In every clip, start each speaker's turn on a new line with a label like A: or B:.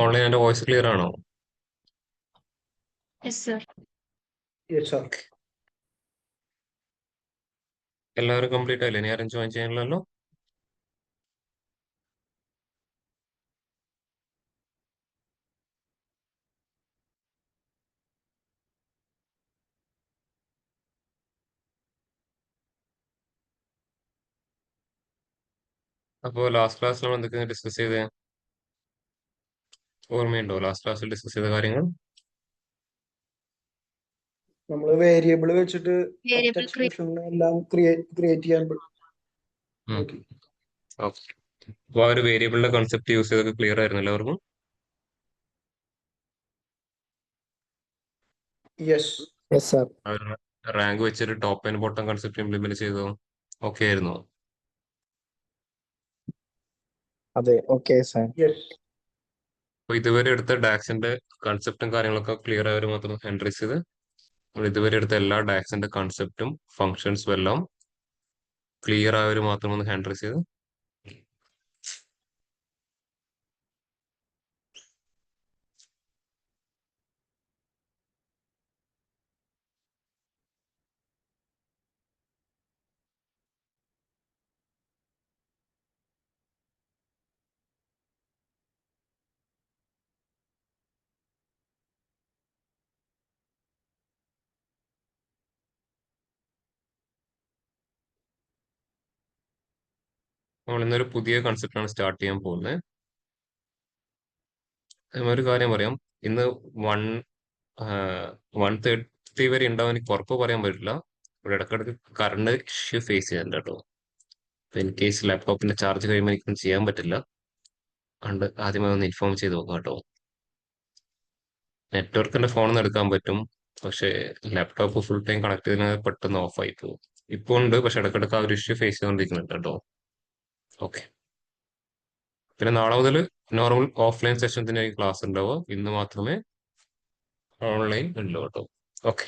A: Online എന്റെ voice clear ആണോ?
B: Yes, sir.
C: Yes, sir.
A: എല്ലാവരും കംപ്ലീറ്റ് ആയില്ലേ? ഇനി ആരും ജോയിൻ ചെയ്യാനില്ലല്ലോ? അപ്പോൾ ലാസ്റ്റ് ക്ലാസ്സിൽ നമ്മൾ എന്തൊക്കെയാണ് ഡിസ്കസ് ചെയ്തത്? ഓർമ്മയുണ്ടോ ലാസ്റ്റ് ക്ലാസ്സിൽ ഡിസ്കസ് ചെയ്ത കാര്യങ്ങൾ?
C: നമ്മൾ വേരിയബിൾ വെച്ചിട്ട്
B: Variable
C: എക്സ്പ്രഷൻ എല്ലാം ക്രിയേറ്റ് ചെയ്യാൻ
A: ഉം.
C: നോക്കി.
A: ഓക്കെ. അപ്പോൾ ആ ഒരു വേരിയബിളിന്റെ കൺസെപ്റ്റ് യൂസ് ചെയ്തൊക്കെ ക്ലിയർ ആയിരുന്നു എല്ലാവർക്കും?
C: യെസ്.
D: Yes, sir.
A: റാങ്ക് വെച്ചൊരു top and bottom concept implement ചെയ്തോ? ഓക്കെ ആയിരുന്നോ?
D: അതെ, ഓക്കെ സാർ.
C: യെസ്.
A: അപ്പോൾ ഇതുവരെ എടുത്ത ഡാക്സിന്റെ കൺസെപ്റ്റും കാര്യങ്ങളൊക്കെ ക്ലിയർ ആയവർ മാത്രം ഹാൻഡ് റൈസ് ചെയ്ത്. നമ്മൾ ഇതുവരെ എടുത്ത എല്ലാ ഡാക്സിന്റെ കൺസെപ്റ്റും ഫങ്ഷൻസും എല്ലാം ക്ലിയർ ആയവർ മാത്രം ഒന്ന് ഹാൻഡ് റൈസ് ചെയ്ത്. നമ്മൾ ഇന്നൊരു പുതിയ കൺസെപ്റ്റാണ് സ്റ്റാർട്ട് ചെയ്യാൻ പോകുന്നത്. ഒരു കാര്യം പറയാം, ഇന്ന് 1:30 വരെ ഉണ്ടാവും. എനിക്ക് ഉറപ്പ് പറയാൻ പറ്റില്ല. ഇവിടെ ഇടയ്ക്കിടയ്ക്ക് കറണ്ട് ഇഷ്യൂ ഫേസ് ചെയ്യുന്നുണ്ട് കേട്ടോ. ഇൻ കേസ് ലാപ്ടോപ്പിന്റെ ചാർജ് കഴിയുമ്പോൾ എനിക്കൊന്നും ചെയ്യാൻ പറ്റില്ല. അതുകൊണ്ട് ആദ്യമേ ഒന്ന് ഇൻഫോം ചെയ്ത് നോക്കാം കേട്ടോ. നെറ്റ്വർക്കിന്റെ ഫോണിൽ നിന്ന് എടുക്കാൻ പറ്റും, പക്ഷേ ലാപ്ടോപ്പ് ഫുൾ ടൈം കണക്ട് ചെയ്തതിന് പെട്ടെന്ന് ഓഫ് ആയി പോകും. ഇപ്പോൾ ഉണ്ട്, പക്ഷെ ഇടയ്ക്കിടയ്ക്ക് ആ ഒരു ഇഷ്യൂ ഫേസ് ചെയ്തുകൊണ്ടിരിക്കുന്നുണ്ട് കേട്ടോ. ഓക്കെ. പിന്നെ നാളെ മുതൽ നോർമൽ ഓഫ്ലൈൻ സെഷൻസിന്റെ ക്ലാസ് ഉണ്ടാവുക. ഇന്ന് മാത്രമേ ഓൺലൈൻ ഉള്ളൂ കേട്ടോ. ഓക്കെ.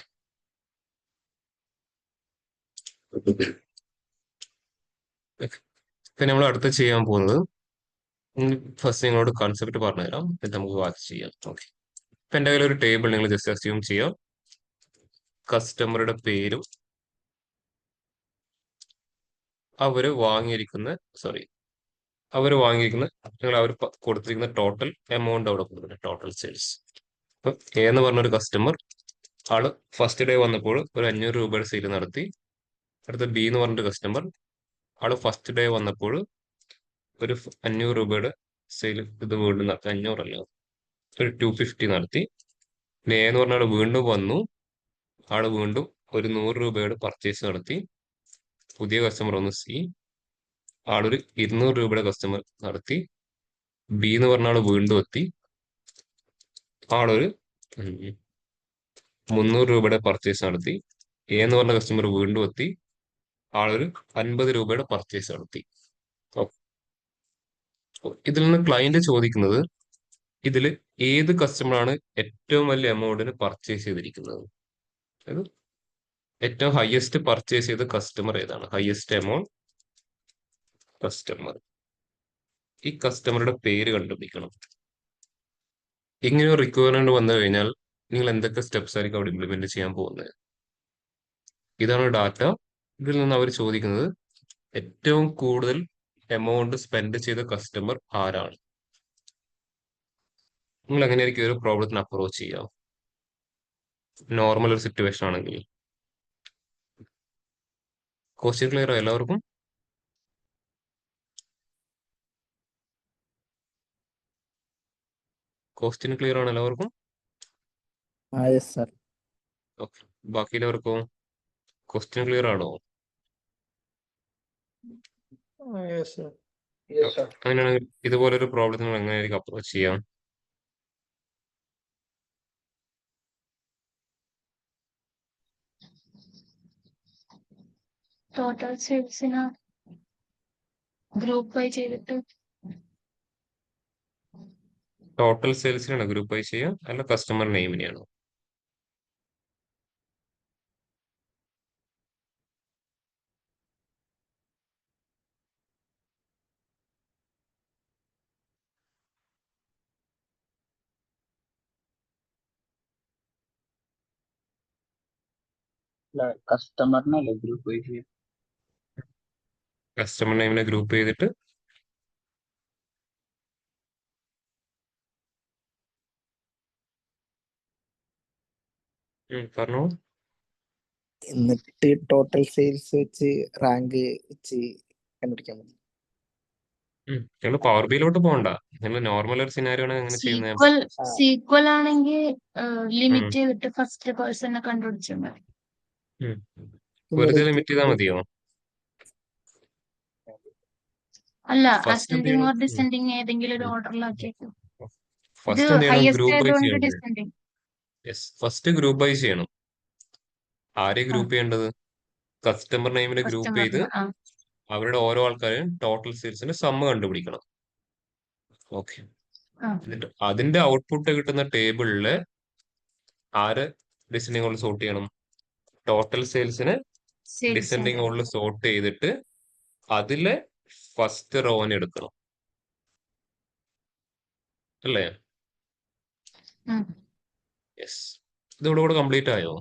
A: പിന്നെ നമ്മൾ അടുത്ത് ചെയ്യാൻ പോകുന്നത്, ഫസ്റ്റ് നിങ്ങളോട് കൺസെപ്റ്റ് പറഞ്ഞുതരാം, എന്നിട്ട് നമുക്ക് വാച്ച് ചെയ്യാം. ഓക്കെ. ഇപ്പൊ എൻ്റെ കയ്യിൽ ഒരു ടേബിൾ നിങ്ങൾ ജസ്റ്റ് അസ്യൂം ചെയ്യാം. കസ്റ്റമറുടെ പേരും അവര് വാങ്ങിയിരിക്കുന്ന നിങ്ങൾ അവർ കൊടുത്തിരിക്കുന്ന ടോട്ടൽ എമൗണ്ട് അവിടെ കൊടുക്കുന്നത്, ടോട്ടൽ സെയിൽസ്. ഇപ്പൊ എ എന്ന് പറഞ്ഞൊരു കസ്റ്റമർ, ആള് ഫസ്റ്റ് ഡേ വന്നപ്പോൾ ഒരു 500 രൂപയുടെ സെയിൽ നടത്തി. അടുത്ത ബി എന്ന് പറഞ്ഞൊരു കസ്റ്റമർ, ആള് ഫസ്റ്റ് ഡേ വന്നപ്പോൾ ഒരു 500 രൂപയുടെ സെയിൽ ഇത് വീണ്ടും നടത്തി. 500 അല്ല, ഒരു 250 നടത്തി. പിന്നെ എ എന്ന് പറഞ്ഞ ആള് വീണ്ടും വന്നു, ആള് വീണ്ടും ഒരു 100 രൂപയുടെ പർച്ചേസ് നടത്തി. പുതിയ കസ്റ്റമർ ഒന്ന് സി, ആളൊരു 200 രൂപയുടെ കസ്റ്റമർ നടത്തി. ബി എന്ന് പറഞ്ഞ ആള് വീണ്ടും എത്തി, ആളൊരു 300 രൂപയുടെ പർച്ചേസ് നടത്തി. എ എന്ന് പറഞ്ഞ കസ്റ്റമർ വീണ്ടും എത്തി, ആളൊരു 50 രൂപയുടെ പർച്ചേസ് നടത്തി. ഇതിൽ നിന്ന് ക്ലയന്റ് ചോദിക്കുന്നത്, ഇതിൽ ഏത് കസ്റ്റമറാണ് ഏറ്റവും വലിയ എമൗണ്ടിന് പർച്ചേസ് ചെയ്തിരിക്കുന്നത്? അതായത് ഏറ്റവും ഹയസ്റ്റ് പർച്ചേസ് ചെയ്ത കസ്റ്റമർ ഏതാണ്? Highest amount customer. ഈ കസ്റ്റമറുടെ പേര് കണ്ടുപിടിക്കണം. ഇങ്ങനെ ഒരു റിക്വയർമെന്റ് വന്നു കഴിഞ്ഞാൽ നിങ്ങൾ എന്തൊക്കെ സ്റ്റെപ്സ് ആയിരിക്കും അവിടെ ഇംപ്ലിമെന്റ് ചെയ്യാൻ പോകുന്നത്? ഇതാണ് ഡാറ്റ. ഇതിൽ നിന്ന് അവർ ചോദിക്കുന്നത് ഏറ്റവും കൂടുതൽ എമൗണ്ട് സ്പെൻഡ് ചെയ്ത കസ്റ്റമർ ആരാണ്? നിങ്ങൾ എങ്ങനെയായിരിക്കും ഒരു പ്രോബ്ലത്തിന് അപ്രോച്ച് ചെയ്യാം നോർമൽ ഒരു സിറ്റുവേഷൻ ആണെങ്കിൽ? ക്വസ്റ്റ്യൻ ക്ലിയർ ആയോ എല്ലാവർക്കും? ക്വസ്റ്റ്യൻ ക്ലിയർ ആണ് എല്ലാവർക്കും?
D: Yes, sir.
A: ഓക്കെ. ബാക്കിയുള്ളവർക്കോ ക്വസ്റ്റ്യൻ ക്ലിയർ ആണോ?
C: Yes sir. Yes sir.
A: അങ്ങനെയാണെങ്കിൽ ഇതുപോലൊരു പ്രോബ്ലത്തിന് നിങ്ങൾ എങ്ങനെയായിരിക്കും അപ്രോച്ച് ചെയ്യാം?
B: Total sales in a group by ചെയ്തിട്ട്
A: ടോട്ടൽ സെയിൽസിനാണ് ഗ്രൂപ്പായി ചെയ്യുക, അല്ല കസ്റ്റമർ നെയിമിനെയാണോ?
E: കസ്റ്റമറിനല്ലേ ഗ്രൂപ്പ് വൈസ്?
A: കസ്റ്റമർ നെയിമിനെ ഗ്രൂപ്പ് ചെയ്തിട്ട് പറഞ്ഞോ.
D: എന്നിട്ട് ടോട്ടൽ സെയിൽസ് വെച്ച് റാങ്ക് വെച്ച് കണ്ടുപിടിക്കാൻ മതി.
A: നിങ്ങൾ പവർ ബിയിലോട്ട് പോകണ്ട. നിങ്ങൾ നോർമൽ ഒരു സിനാരിയോ ആണ് അങ്ങനെ ചെയ്യുന്നത്.
B: സീക്വൽ ആണെങ്കിൽ ലിമിറ്റ് ചെയ്തിട്ട് ഫസ്റ്റ് പേഴ്സണെ കണ്ടുപിടിച്ചാൽ മതി.
A: വെറുതെ ലിമിറ്റ് ചെയ്താൽ മതിയോ?
B: അല്ല,
A: ഫസ്റ്റ് എന്ത്
B: അസെൻഡിങ് ഓർ
A: ചെയ്യണം?
B: ഡിസെൻഡിങ് ഏതെങ്കിലും ഒരു ഓർഡറിലാക്കിയേക്കും. ഇത്
A: ഫസ്റ്റ് എന്ത് ചെയ്യണം?
B: ഹയസ്റ്റ്
A: ഗ്രൂപ്പ് ബൈ
B: ആയതുകൊണ്ട്
A: ചെയ്യണം.
B: Descending.
A: Yes, first group by ചെയ്യണം. ആരെ ഗ്രൂപ്പ് ചെയ്യേണ്ടത്? കസ്റ്റമർ നെയിമിനെ ഗ്രൂപ്പ് ചെയ്ത്
B: കസ്റ്റമറിന്.
A: അവരുടെ ഓരോ ആൾക്കാരെയും ടോട്ടൽ സെയിൽസിന്റെ സമ്മ് കണ്ടുപിടിക്കണം. ഓക്കെ. എന്നിട്ട് അതിന്റെ ഔട്ട്പുട്ട് കിട്ടുന്ന ടേബിളില് ആര് ഡിസെൻഡിങ് ഓർഡർ സോർട്ട് ചെയ്യണം? ടോട്ടൽ സെയിൽസിന് ഡിസെൻഡിങ് ഓർഡർ സോർട്ട് ചെയ്തിട്ട് അതിലെ ഫസ്റ്റ് റോനെ എടുക്കണം, അല്ലേ? യെസ്. ഇതോടെ കൂടെ കംപ്ലീറ്റ് ആയോ?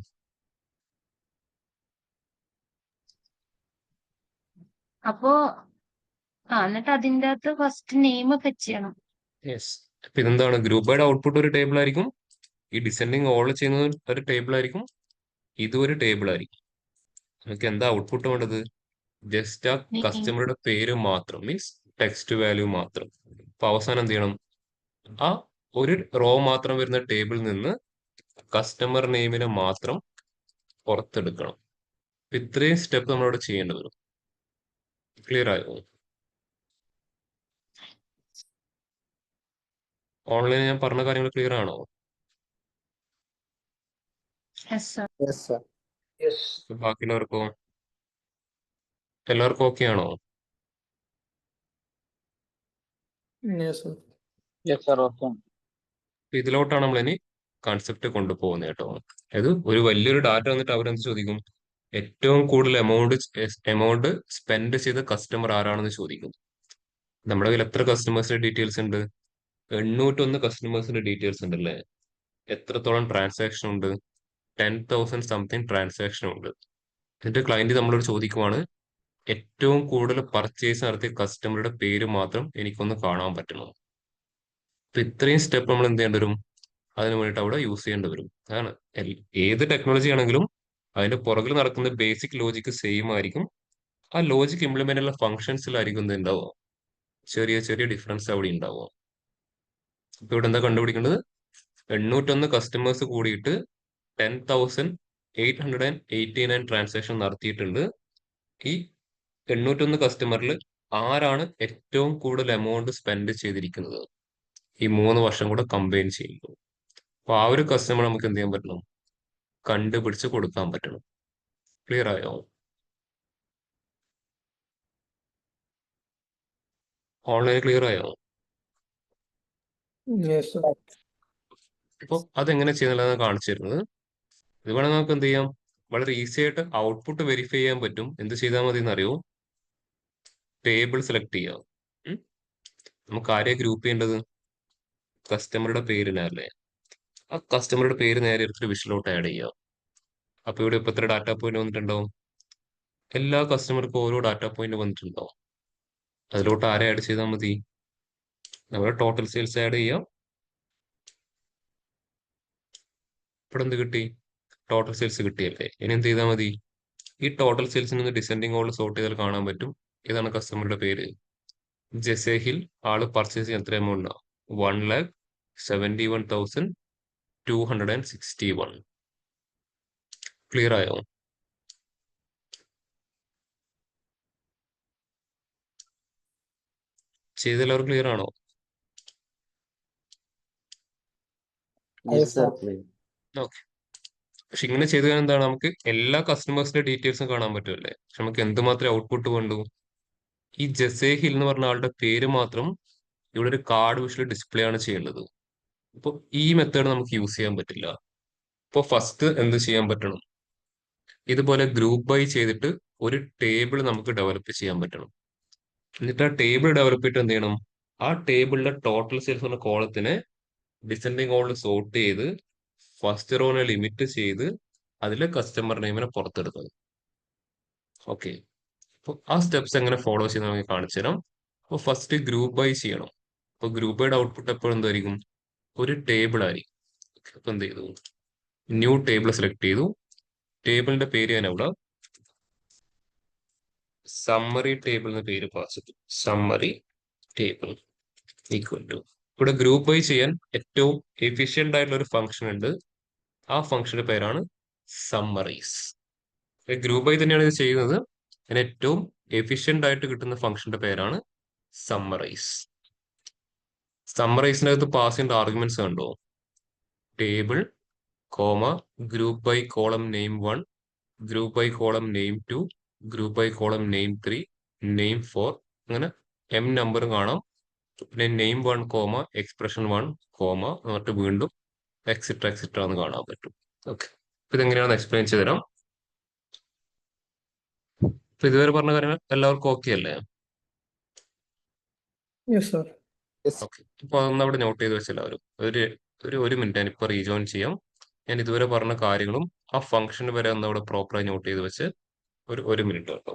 B: അപ്പോ എന്നിട്ട് അതിന്റെ അകത്ത് ഫസ്റ്റ് നെയിം ഫെച്ച് ചെയ്യണം.
A: യെസ്. അപ്പൊ ഇതെന്താണ്? ഗ്രൂപ്പ് ബൈയുടെ ഔട്ട്പുട്ട് ഒരു ടേബിൾ ആയിരിക്കും, ഈ ഡിസെൻഡിങ് ഓൾ ചെയ്യുന്നത് ഒരു ടേബിൾ ആയിരിക്കും, ഇതും ഒരു ടേബിൾ ആയിരിക്കും. നമുക്ക് എന്താ ഔട്ട്പുട്ട് വേണ്ടത്? ജസ്റ്റ് ആ കസ്റ്റമറുടെ പേര് മാത്രം, മീൻസ് ടെക്സ്റ്റ് വാല്യൂ മാത്രം. അപ്പൊ അവസാനം എന്ത് ചെയ്യണം? ആ ഒരു റോ മാത്രം വരുന്ന ടേബിളിൽ നിന്ന് കസ്റ്റമർ നെയിമിനെ മാത്രം പുറത്തെടുക്കണം. ഇത്രയും സ്റ്റെപ്പ് നമ്മളിവിടെ ചെയ്യേണ്ടി വരും. ക്ലിയർ ആയോ? ഓൺലൈനിൽ ഞാൻ പറഞ്ഞ കാര്യങ്ങൾ ക്ലിയർ ആണോ?
D: Yes sir.
C: യെസ്.
A: ബാക്കിയുള്ളവർക്കോ? എല്ലാവർക്കും ഓക്കെ ആണോ?
C: Yes sir.
E: Yes sir, okay.
A: ഇതിലോട്ടാണ് നമ്മൾ ഇനി കൺസെപ്റ്റ് കൊണ്ടുപോകുന്നത് കേട്ടോ. അത് ഒരു വലിയൊരു ഡാറ്റ വന്നിട്ട് അവരെന്ത് ചോദിക്കും? ഏറ്റവും കൂടുതൽ എമൗണ്ട് സ്പെൻഡ് ചെയ്ത കസ്റ്റമർ ആരാണെന്ന് ചോദിക്കും. നമ്മുടെ കയ്യിൽ എത്ര കസ്റ്റമേഴ്സിന്റെ ഡീറ്റെയിൽസ് ഉണ്ട്? 801 കസ്റ്റമേഴ്സിന്റെ ഡീറ്റെയിൽസ് ഉണ്ട്, അല്ലേ? എത്രത്തോളം ട്രാൻസാക്ഷൻ ഉണ്ട്? 10,000 സംതിങ് ട്രാൻസാക്ഷൻ ഉണ്ട്. എന്നിട്ട് ക്ലയന്റ് നമ്മളോട് ചോദിക്കുവാണ്, ഏറ്റവും കൂടുതൽ പർച്ചേസ് നടത്തിയ കസ്റ്റമറുടെ പേര് മാത്രം എനിക്കൊന്ന് കാണാൻ പറ്റുമോ? അപ്പൊ ഇത്രയും സ്റ്റെപ്പ് നമ്മൾ എന്ത് ചെയ്യേണ്ടി വരും? അതിന് വേണ്ടിയിട്ട് അവിടെ യൂസ് ചെയ്യേണ്ടി വരും. അതാണ് ഏത് ടെക്നോളജി ആണെങ്കിലും അതിന്റെ പുറകിൽ നടക്കുന്ന ബേസിക് ലോജിക്ക് സെയിം ആയിരിക്കും. ആ ലോജിക് ഇംപ്ലിമെന്റ് ഉള്ള ഫംഗ്ഷൻസിലായിരിക്കും എന്ത് ഉണ്ടാവുക? ചെറിയ ചെറിയ ഡിഫറൻസ് അവിടെ ഉണ്ടാവുക. ഇപ്പൊ ഇവിടെ എന്താ കണ്ടുപിടിക്കേണ്ടത്? 801 കസ്റ്റമേഴ്സ് കൂടിയിട്ട് 10,889 ട്രാൻസാക്ഷൻ നടത്തിയിട്ടുണ്ട്. ഈ 801 കസ്റ്റമറിൽ ആരാണ് ഏറ്റവും കൂടുതൽ എമൗണ്ട് സ്പെൻഡ് ചെയ്തിരിക്കുന്നത്? ഈ 3 വർഷം കൂടെ കമ്പൈൻ ചെയ്യുമ്പോൾ അപ്പൊ ആ ഒരു കസ്റ്റമർ നമുക്ക് എന്ത് ചെയ്യാൻ പറ്റണം? കണ്ടുപിടിച്ച് കൊടുക്കാൻ പറ്റണം. ക്ലിയർ ആയോ? ഓൺലൈൻ ക്ലിയർ ആയോ?
C: Yes sir.
A: അപ്പൊ അതെങ്ങനെ ചെയ്യുന്നില്ലെന്ന് കാണിച്ചു തരുന്നത്. ഇത് വേണമെങ്കിൽ നമുക്ക് എന്ത് ചെയ്യാം? വളരെ ഈസി ആയിട്ട് ഔട്ട്പുട്ട് വെരിഫൈ ചെയ്യാൻ പറ്റും. എന്ത് ചെയ്താൽ മതി എന്നറിയോ? ടേബിൾ സെലക്ട് ചെയ്യാം. നമുക്ക് ആരെയാ ഗ്രൂപ്പ് ചെയ്യേണ്ടത്? കസ്റ്റമറുടെ പേരിനല്ലേ? ആ കസ്റ്റമറുടെ പേര് നേരെ എടുത്തിട്ട് വിഷലോട്ട് ആഡ് ചെയ്യാം. അപ്പൊ ഇവിടെ ഇപ്പൊ എത്ര ഡാറ്റ പോയിന്റ് വന്നിട്ടുണ്ടാവും? എല്ലാ കസ്റ്റമർക്കും ഓരോ ഡാറ്റ പോയിന്റ് വന്നിട്ടുണ്ടാവും. അതിലോട്ട് ആരെ ആഡ് ചെയ്താൽ മതി? നമ്മുടെ ടോട്ടൽ സെയിൽസ് ആഡ് ചെയ്യാം. ഇവിടെ എന്ത് കിട്ടി? ടോട്ടൽ സെയിൽസ് കിട്ടിയല്ലേ? ഇനി എന്ത് ചെയ്താൽ മതി? ഈ ടോട്ടൽ സെയിൽസിൽ നിന്ന് ഡിസെൻഡിങ് ഓർഡർ സോർട്ട് ചെയ്താൽ കാണാൻ പറ്റും. ഇതാണ് കസ്റ്റമറുടെ പേര്, ജസേഹിൽ. ആള് പർച്ചേസ് ചെയ്യാൻ എത്ര എമൗണ്ട്? 1,71,261. ക്ലിയർ ആയോ? ചെയ്തെല്ലാവരും ക്ലിയർ ആണോ?
E: Yes sir,
A: okay. പക്ഷെ ഇങ്ങനെ ചെയ്ത് കഴിഞ്ഞാൽ എന്താണ്? നമുക്ക് എല്ലാ കസ്റ്റമേഴ്സിന്റെ ഡീറ്റെയിൽസും കാണാൻ പറ്റുമല്ലേ? പക്ഷെ നമുക്ക് എന്തുമാത്രം ഔട്ട്പുട്ട് വേണ്ടു? ഈ ജസേഹിൽ എന്ന് പറഞ്ഞ ആളുടെ പേര് മാത്രം ഇവിടെ ഒരു കാർഡ് വിഷ്വൽ ഡിസ്പ്ലേ ആണ് ചെയ്യേണ്ടത്. അപ്പോൾ ഈ മെത്തേഡ് നമുക്ക് യൂസ് ചെയ്യാൻ പറ്റില്ല. അപ്പോൾ ഫസ്റ്റ് എന്ത് ചെയ്യാൻ പറ്റണം? ഇതുപോലെ ഗ്രൂപ്പ് ബൈ ചെയ്തിട്ട് ഒരു ടേബിൾ നമുക്ക് ഡെവലപ്പ് ചെയ്യാൻ പറ്റണം. എന്നിട്ട് ആ ടേബിൾ ഡെവലപ്പ് ചെയ്തിട്ട് എന്ത് ചെയ്യണം? ആ ടേബിളിലെ ടോട്ടൽ സെയിൽസ് എന്ന കോളത്തിനെ ഡിസെൻഡിങ് ഓർഡർ സോർട്ട് ചെയ്ത് ഫസ്റ്റ് റോനെ ലിമിറ്റ് ചെയ്ത് അതിൽ കസ്റ്റമർ നെയിമിനെ പുറത്തെടുക്കുന്നത്. ഓക്കെ, അപ്പോൾ ആ സ്റ്റെപ്സ് എങ്ങനെ ഫോളോ ചെയ്യുന്ന നമുക്ക് കാണിച്ചു തരാം. അപ്പോൾ ഫസ്റ്റ് ഗ്രൂപ്പ് ബൈ ചെയ്യണം. അപ്പോൾ ഗ്രൂപ്പ് ബൈയുടെ ഔട്ട്പുട്ട് എപ്പോഴും എന്തായിരിക്കും? ഒരു ടേബിൾ ആയിരിക്കും. അപ്പൊ എന്ത് ചെയ്തു? ന്യൂ ടേബിൾ സെലക്ട് ചെയ്തു. ടേബിളിന്റെ പേര് ഞാൻ അവിടെ സമ്മറി ടേബിൾ എന്ന പേര് പാസ് ചെയ്തു. സമ്മറി ടേബിൾ ഈക്വൽ ടു, ഇവിടെ ഗ്രൂപ്പ് ബൈ ചെയ്യാൻ ഏറ്റവും എഫിഷ്യന്റ് ആയിട്ടുള്ള ഒരു ഫംഗ്ഷൻ ഉണ്ട്. ആ ഫംഗ്ഷന്റെ പേരാണ് സമ്മറീസ്. ഗ്രൂപ്പ് ബൈ തന്നെയാണ് ഇത് ചെയ്യുന്നത്. അതിന് ഏറ്റവും എഫിഷ്യന്റ് ആയിട്ട് കിട്ടുന്ന ഫംഗ്ഷന്റെ പേരാണ് സമ്മറൈസ്. സമ്മറൈസിന്റെ അകത്ത് പാസ് ചെയ്യേണ്ട ആർഗ്യുമെന്റ്സ് കണ്ടോ? Table, comma, group by column name 1, group by column name 2, group by column name 3, name 4, അങ്ങനെ m നമ്പറും കാണാം. പിന്നെ നെയിം 1 കോമ എക്സ്പ്രഷൻ 1 കോമ എന്നിട്ട് വീണ്ടും എക്സിട്ര എക്സിട്ര എന്ന് കാണാൻ പറ്റും. ഓക്കെ, ഇതെങ്ങനെയാണെന്ന് എക്സ്പ്ലെയിൻ ചെയ്തുതരാം. ഇപ്പൊ ഇതുവരെ പറഞ്ഞ കാര്യങ്ങൾ എല്ലാവർക്കും ഓക്കെ അല്ലേ?
C: Yes, sir.
D: യെസ്.
A: ഓക്കെ, ഇപ്പൊ അതൊന്ന് അവിടെ നോട്ട് ചെയ്ത് വെച്ച് എല്ലാവരും ഒരു മിനിറ്റ് ഞാൻ ഇപ്പൊ റീജോയിൻ ചെയ്യാം. ഞാൻ ഇതുവരെ പറഞ്ഞ കാര്യങ്ങളും ആ ഫംഗ്ഷന് വരെ ഒന്ന് അവിടെ പ്രോപ്പറായി നോട്ട് ചെയ്ത് വെച്ച് ഒരു മിനിറ്റ് കേട്ടോ.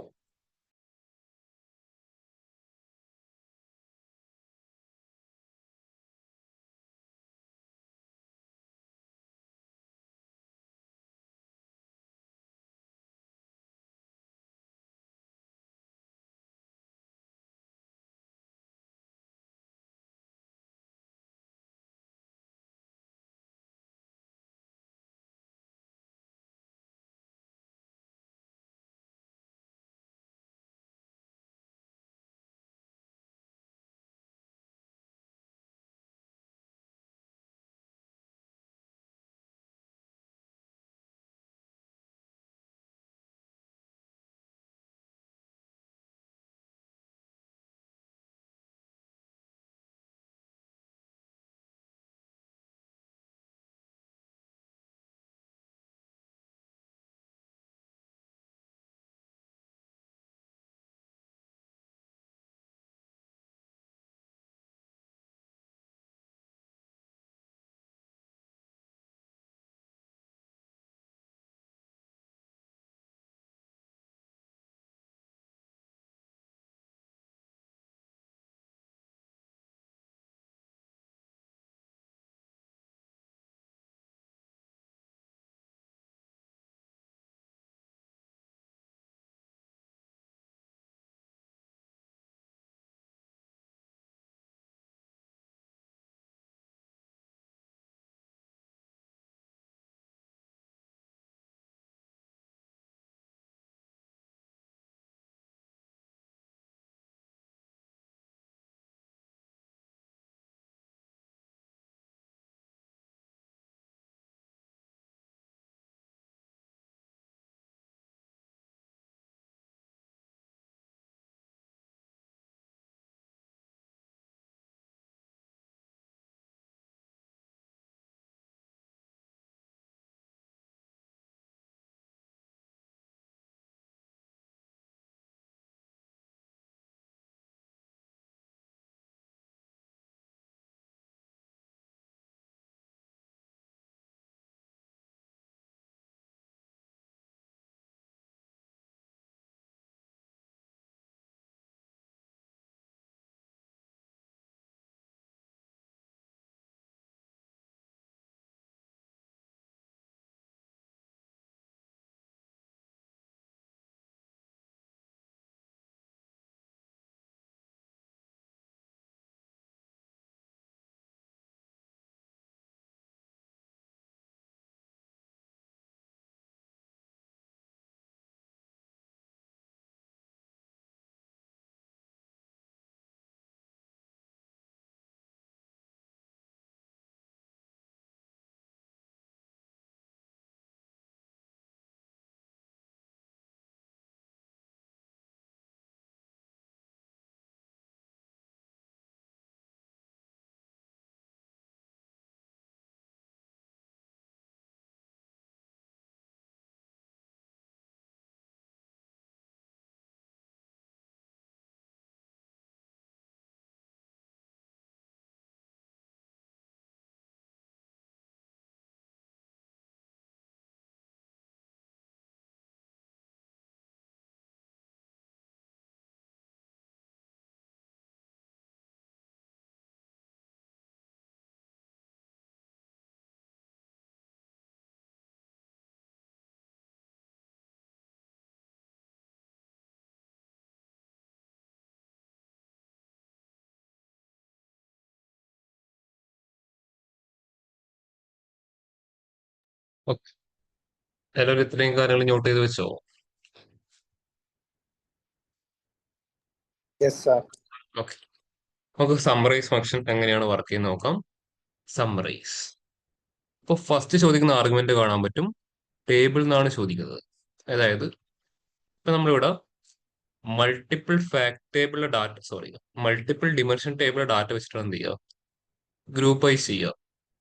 A: ഓക്കെ, എല്ലാവരും ഇത്രയും കാര്യങ്ങൾ നോട്ട് ചെയ്ത് വെച്ചോ?
D: Yes sir.
A: ഓക്കെ, നമുക്ക് സമ്മറൈസ് ഫംഗ്ഷൻ എങ്ങനെയാണ് വർക്ക് ചെയ്യുന്നത് നോക്കാം. സമ്മറൈസ്. ഇപ്പോൾ ഫസ്റ്റ് ചോദിക്കുന്ന ആർഗ്യുമെന്റ് കാണാൻ പറ്റും, ടേബിൾ എന്നാണ് ചോദിക്കുന്നത്. അതായത് ഇപ്പൊ നമ്മളിവിടെ മൾട്ടിപ്പിൾ ഡിമെൻഷൻ ടേബിൾ ഡാറ്റ വെച്ചിട്ട് എന്ത് ചെയ്യുക, ഗ്രൂപ്പ് വൈസ് ചെയ്യുക.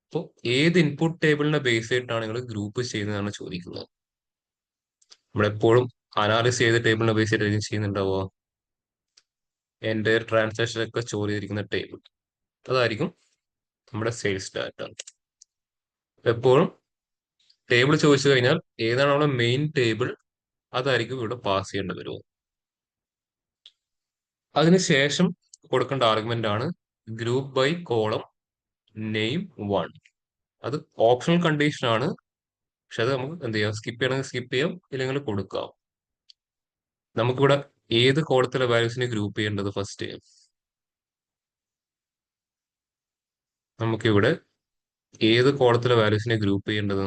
A: അപ്പോൾ ഏത് ഇൻപുട്ട് ടേബിളിനെ ബേസ് ചെയ്തിട്ടാണ് നിങ്ങൾ ഗ്രൂപ്പ് ചെയ്യുന്നതാണ് ചോദിക്കുന്നത്. നമ്മളെപ്പോഴും അനാലിസ് ചെയ്ത ടേബിളിനെ ബേസ് ചെയ്തിട്ടായിരിക്കും ചെയ്യുന്നുണ്ടാവുക. എൻ്റെ ട്രാൻസാക്ഷനൊക്കെ സ്റ്റോർ ചെയ്തിരിക്കുന്ന ടേബിൾ അതായിരിക്കും നമ്മുടെ സെയിൽസ് ഡാറ്റ. എപ്പോഴും ടേബിൾ ചോദിച്ചു കഴിഞ്ഞാൽ ഏതാണ് നമ്മുടെ മെയിൻ ടേബിൾ അതായിരിക്കും ഇവിടെ പാസ് ചെയ്യേണ്ടി വരുമോ. അതിനുശേഷം കൊടുക്കേണ്ട ആർഗ്യുമെന്റ് ആണ് ഗ്രൂപ്പ് ബൈ കോളം നെയിം 1. അത് ഓപ്ഷണൽ കണ്ടീഷൻ ആണ്, പക്ഷെ അത് നമുക്ക് എന്ത് ചെയ്യാം, സ്കിപ്പ് ചെയ്യണമെങ്കിൽ സ്കിപ്പ് ചെയ്യാം, ഇല്ലെങ്കിൽ കൊടുക്കാം. നമുക്കിവിടെ ഏത് കോളത്തിലെ വാല്യൂസിനെ ഗ്രൂപ്പ് ചെയ്യേണ്ടത്? ഫസ്റ്റ് നമുക്കിവിടെ ഏത് കോളത്തിലെ വാല്യൂസിനെ ഗ്രൂപ്പ് ചെയ്യേണ്ടത്?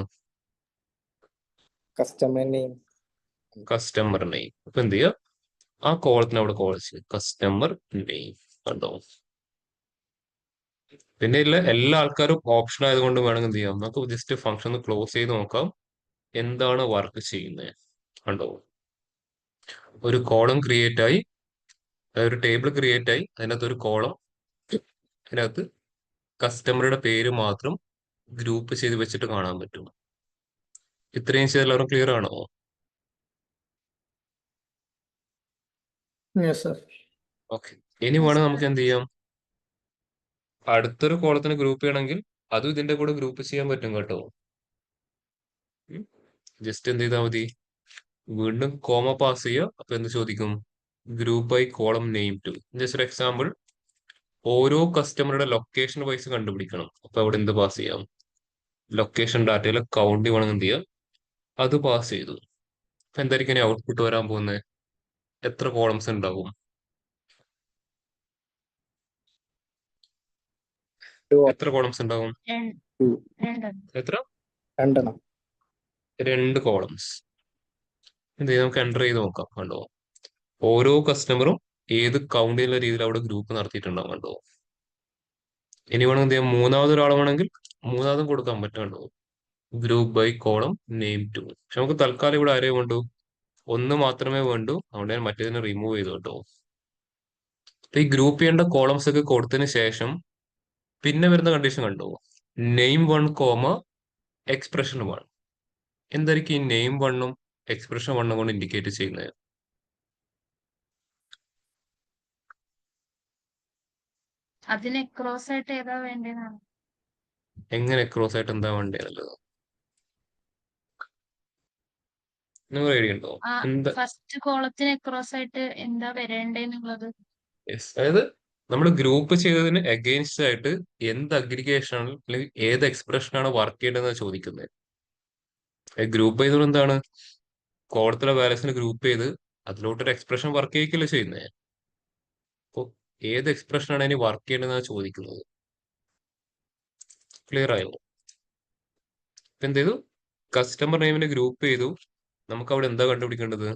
D: Customer name.
A: Customer name. അപ്പൊ എന്ത് ചെയ്യുക, ആ കോളത്തിന് അവിടെ കോൾ ചെയ്യും കസ്റ്റമർ നെയിം. കണ്ടോ? പിന്നെ ഇല്ല, എല്ലാ ആൾക്കാരും ഓപ്ഷൻ ആയതുകൊണ്ട് വേണമെങ്കിൽ എന്ത് ചെയ്യാം, നമുക്ക് ജസ്റ്റ് ഫംഗ്ഷൻ ഒന്ന് ക്ലോസ് ചെയ്ത് നോക്കാം എന്താണ് വർക്ക് ചെയ്യുന്നത്. കണ്ടോ? ഒരു കോളം ക്രിയേറ്റ് ആയി, ഒരു ടേബിൾ ക്രിയേറ്റ് ആയി, അതിനകത്ത് ഒരു കോളം, അതിനകത്ത് കസ്റ്റമറുടെ പേര് മാത്രം ഗ്രൂപ്പ് ചെയ്ത് വെച്ചിട്ട് കാണാൻ പറ്റും. ഇത്രയും ചെയ്ത് എല്ലാവരും ക്ലിയർ ആണോ?
C: Yes sir.
A: ഓക്കെ, ഇനി വേണം നമുക്ക് എന്ത് ചെയ്യാം, അടുത്തൊരു കോളത്തിന് ഗ്രൂപ്പ് ചെയ്യണമെങ്കിൽ അതും ഇതിന്റെ കൂടെ ഗ്രൂപ്പ് ചെയ്യാൻ പറ്റും കേട്ടോ. ജസ്റ്റ് എന്ത് ചെയ്താൽ മതി, വീണ്ടും കോമ പാസ് ചെയ്യുക. അപ്പൊ എന്ത് ചോദിക്കും, group by column name 2. Just ഒരു എക്സാമ്പിൾ, ഓരോ കസ്റ്റമറുടെ ലൊക്കേഷൻ വൈസ് കണ്ടുപിടിക്കണം. അപ്പൊ അവിടെ എന്ത് പാസ് ചെയ്യാം, ലൊക്കേഷൻ ഡാറ്റയിലെ കൗണ്ട് വേണമെങ്കിൽ എന്ത് ചെയ്യാം, അത് പാസ് ചെയ്തു. അപ്പൊ എന്തായിരിക്കും ഇനി ഔട്ട്പുട്ട് വരാൻ പോകുന്നത്, എത്ര കോളംസ് ഉണ്ടാവും? എത്ര കോളംസ് ഉണ്ടാവും? എത്ര?
D: 2.
A: 2 കോളംസ്. എന്ത് ചെയ്യാം, നമുക്ക് എൻ്റർ ചെയ്ത് നോക്കാം. കണ്ടോ, ഓരോ കസ്റ്റമറും ഏത് കൗണ്ട് ചെയ്യുന്ന രീതിയിൽ അവിടെ ഗ്രൂപ്പ് നടത്തിയിട്ടുണ്ടാവും. കണ്ടോ? ഇനി വേണമെങ്കിൽ എന്ത് ചെയ്യാം, മൂന്നാമതൊരാൾ വേണമെങ്കിൽ മൂന്നാമതും കൊടുക്കാൻ പറ്റും. കണ്ടോ, ഗ്രൂപ്പ് ബൈ കോളം നെയിം 2. പക്ഷെ നമുക്ക് തൽക്കാലം ഇവിടെ ആരെയും വേണ്ടു, ഒന്ന് മാത്രമേ വേണ്ടൂ. അതുകൊണ്ട് ഞാൻ മറ്റേതിനെ റിമൂവ് ചെയ്തു കേട്ടോ. അപ്പൊ ഈ ഗ്രൂപ്പ് ചെയ്യേണ്ട കോളംസ് ഒക്കെ കൊടുത്തതിന് ശേഷം പിന്നെ വരുന്ന കണ്ടീഷൻ കണ്ടോ, നെയിം 1 കോമ എക്സ്പ്രഷൻ 1. എന്തായിരിക്കും ഈ നെയിം 1ഉം എക്സ്പ്രഷൻ 1ഉം കൊണ്ട് ഇൻഡിക്കേറ്റ് ചെയ്യുന്നത്?
B: അതിന് ക്രോസ് ആയിട്ട് ഏതാ വേണ്ടതെന്നാണ്.
A: എങ്ങനെ ക്രോസ് ആയിട്ട് എന്താ വേണ്ടത് നിങ്ങൾ ഐഡിയ ഉണ്ടോ?
B: ആ
A: എന്താ?
B: ഫസ്റ്റ് കോളത്തിന് ക്രോസ് ആയിട്ട് എന്താ വരേണ്ടതെന്നുള്ളത്.
A: യെസ്, അതായത് നമ്മൾ ഗ്രൂപ്പ് ചെയ്തതിന് അഗെയിൻസ്റ്റ് ആയിട്ട് എന്ത് അഗ്രിഗേഷൻ ആണ് അല്ലെങ്കിൽ ഏത് എക്സ്പ്രഷൻ ആണ് വർക്ക് ചെയ്യേണ്ടതെന്ന് ചോദിക്കുന്നത്. ഗ്രൂപ്പ് ചെയ്തത് എന്താണ്, കോളത്തിലെ വാല്യൂസിന് ഗ്രൂപ്പ് ചെയ്ത് അതിലോട്ടൊരു എക്സ്പ്രഷൻ വർക്ക് ചെയ്യിക്കല്ലേ ചെയ്യുന്നത്. അപ്പോൾ ഏത് എക്സ്പ്രഷൻ ആണ് ഇനി വർക്ക് ചെയ്യേണ്ടതെന്നാണ് ചോദിക്കുന്നത്. ക്ലിയർ ആയോ? ഇപ്പൊ എന്ത് ചെയ്തു, കസ്റ്റമർ നെയിമിനെ ഗ്രൂപ്പ് ചെയ്തു. നമുക്ക് അവിടെ എന്താ കണ്ടുപിടിക്കേണ്ടത്,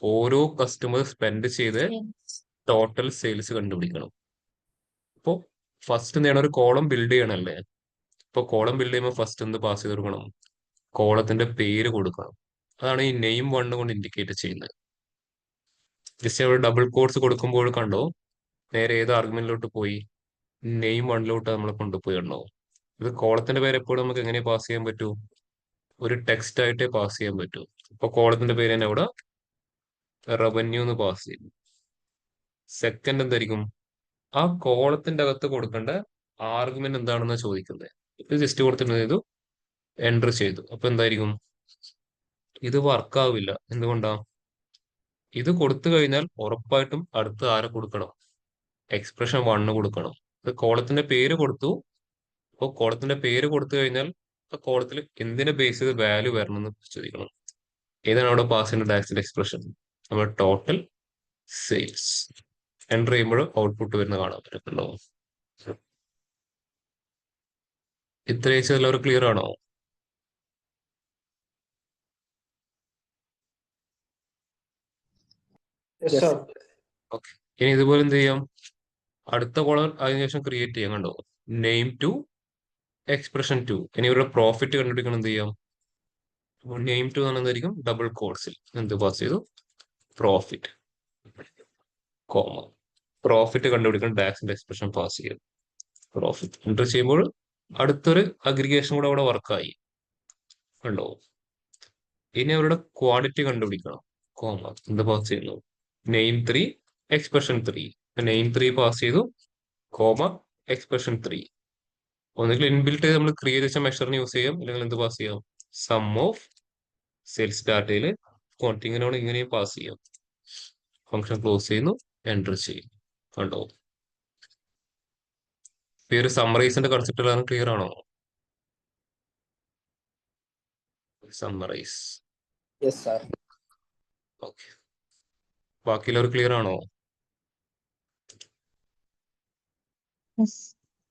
A: ഓരോ കസ്റ്റമർ സ്പെൻഡ് ചെയ്ത് ടോട്ടൽ സെയിൽസ് കണ്ടുപിടിക്കണം. അപ്പോൾ ഫസ്റ്റ് എന്ത് ചെയ്യണം, ഒരു കോളം ബിൽഡ് ചെയ്യണമല്ലേ. ഇപ്പോൾ കോളം ബിൽഡ് ചെയ്യുമ്പോൾ ഫസ്റ്റ് എന്ത് പാസ് ചെയ്ത് കൊടുക്കണം, കോളത്തിന്റെ പേര് കൊടുക്കണം. അതാണ് ഈ നെയിം 1 കൊണ്ട് ഇൻഡിക്കേറ്റ് ചെയ്യുന്നത്. ജസ്റ്റ് അവിടെ ഡബിൾ കോഡ്സ് കൊടുക്കുമ്പോൾ കണ്ടോ, നേരെ ഏത് ആർഗ്യുമെന്റിലോട്ട് പോയി, നെയിം 1ലോട്ട് നമ്മൾ കൊണ്ടുപോയി. കണ്ടോ, ഇത് കോളത്തിന്റെ പേര് എപ്പോഴും നമുക്ക് എങ്ങനെ പാസ് ചെയ്യാൻ പറ്റൂ, ഒരു ടെക്സ്റ്റ് ആയിട്ടേ പാസ് ചെയ്യാൻ പറ്റൂ. ഇപ്പൊ കോളത്തിന്റെ പേര് തന്നെ അവിടെ റവന്യൂ എന്ന് പാസ് ചെയ്യും. സെക്കൻഡ് എന്തായിരിക്കും, ആ കോളത്തിന്റെ അകത്ത് കൊടുക്കേണ്ട ആർഗ്യുമെന്റ് എന്താണെന്ന് ചോദിക്കുന്നത്. ഇത് ജസ്റ്റ് കൊടുത്തിട്ട് ചെയ്തു, എൻ്റർ ചെയ്തു. അപ്പൊ എന്തായിരിക്കും, ഇത് വർക്ക് ആവില്ല. എന്തുകൊണ്ടാ, ഇത് കൊടുത്തു കഴിഞ്ഞാൽ ഉറപ്പായിട്ടും അടുത്ത് ആരെ കൊടുക്കണം, എക്സ്പ്രഷൻ 1 കൊടുക്കണം. ഇത് കോളത്തിന്റെ പേര് കൊടുത്തു. അപ്പോൾ കോളത്തിന്റെ പേര് കൊടുത്തു കഴിഞ്ഞാൽ ആ കോളത്തിൽ എന്തിനെ ബേസ് ചെയ്ത് വാല്യൂ വരണമെന്ന് ചോദിക്കണം. ഏതാണ് അവിടെ പാസ് ചെയ്യേണ്ട ആക്ച്വൽ എക്സ്പ്രഷൻ, നമ്മുടെ ടോട്ടൽ സെയിൽസ്. എൻ്റർ ചെയ്യുമ്പോൾ ഔട്ട്പുട്ട് വരുന്ന കാണാൻ പറ്റുന്നുണ്ടോ? ഇത്രയും എല്ലാവരും ക്ലിയർ ആണോ?
C: Yes,
D: Yes.
C: sir.
A: ഓക്കെ. ഇനി ഇതുപോലെ എന്ത് ചെയ്യാം? അടുത്ത കോളം അതിനുശേഷം ക്രിയേറ്റ് ചെയ്യാം. കണ്ടോ? Name two expression two. ഇനി ഇവരുടെ പ്രോഫിറ്റ് കണ്ടുപിടിക്കണം. എന്ത് ചെയ്യാം? നെയിം ടു എന്തായിരിക്കും? ഡബിൾ കോഡ്സിൽ എന്ത് പാസ് ചെയ്തു? Profit comma. പ്രോഫിറ്റ് കണ്ടുപിടിക്കണം. ഡാക്സിന്റെ എക്സ്പ്രഷൻ പാസ് ചെയ്യും. പ്രോഫിറ്റ് എൻ്റർ ചെയ്യുമ്പോൾ അടുത്തൊരു അഗ്രിഗേഷൻ കൂടെ അവിടെ വർക്കായി. കണ്ടോ? ഇനി അവരുടെ ക്വാണ്ടിറ്റി കണ്ടുപിടിക്കണം. കോമ എന്ത് പാസ് ചെയ്യുന്നു? Name 3 expression 3. നെയിം 3 പാസ് ചെയ്തു. Comma expression 3. ഒന്നുകിൽ ഇൻബിൽട്ട് ചെയ്ത് നമ്മൾ ക്രിയേറ്റ് ചെയ്ത മെഷറിന് യൂസ് ചെയ്യാം, അല്ലെങ്കിൽ എന്ത് പാസ് ചെയ്യാം? സം ഓഫ് സെയിൽസ് ഡാറ്റയിൽ ക്വാണ്ടിറ്റി ഇങ്ങനെയാണ്, ഇങ്ങനെയും പാസ് ചെയ്യാം. ഫംഗ്ഷൻ ക്ലോസ് ചെയ്യുന്നു, എൻ്റർ ചെയ്യും. കണ്ടോ? ഈ ഒരു സമ്മറൈസിന്റെ കൺസെപ്റ്റിലാണ്. ക്ലിയർ ആണോ? സമ്മറൈസ്.
D: Yes, sir.
A: ഓക്കെ. ബാക്കിയുള്ളവർ ക്ലിയർ ആണോ?
B: Yes.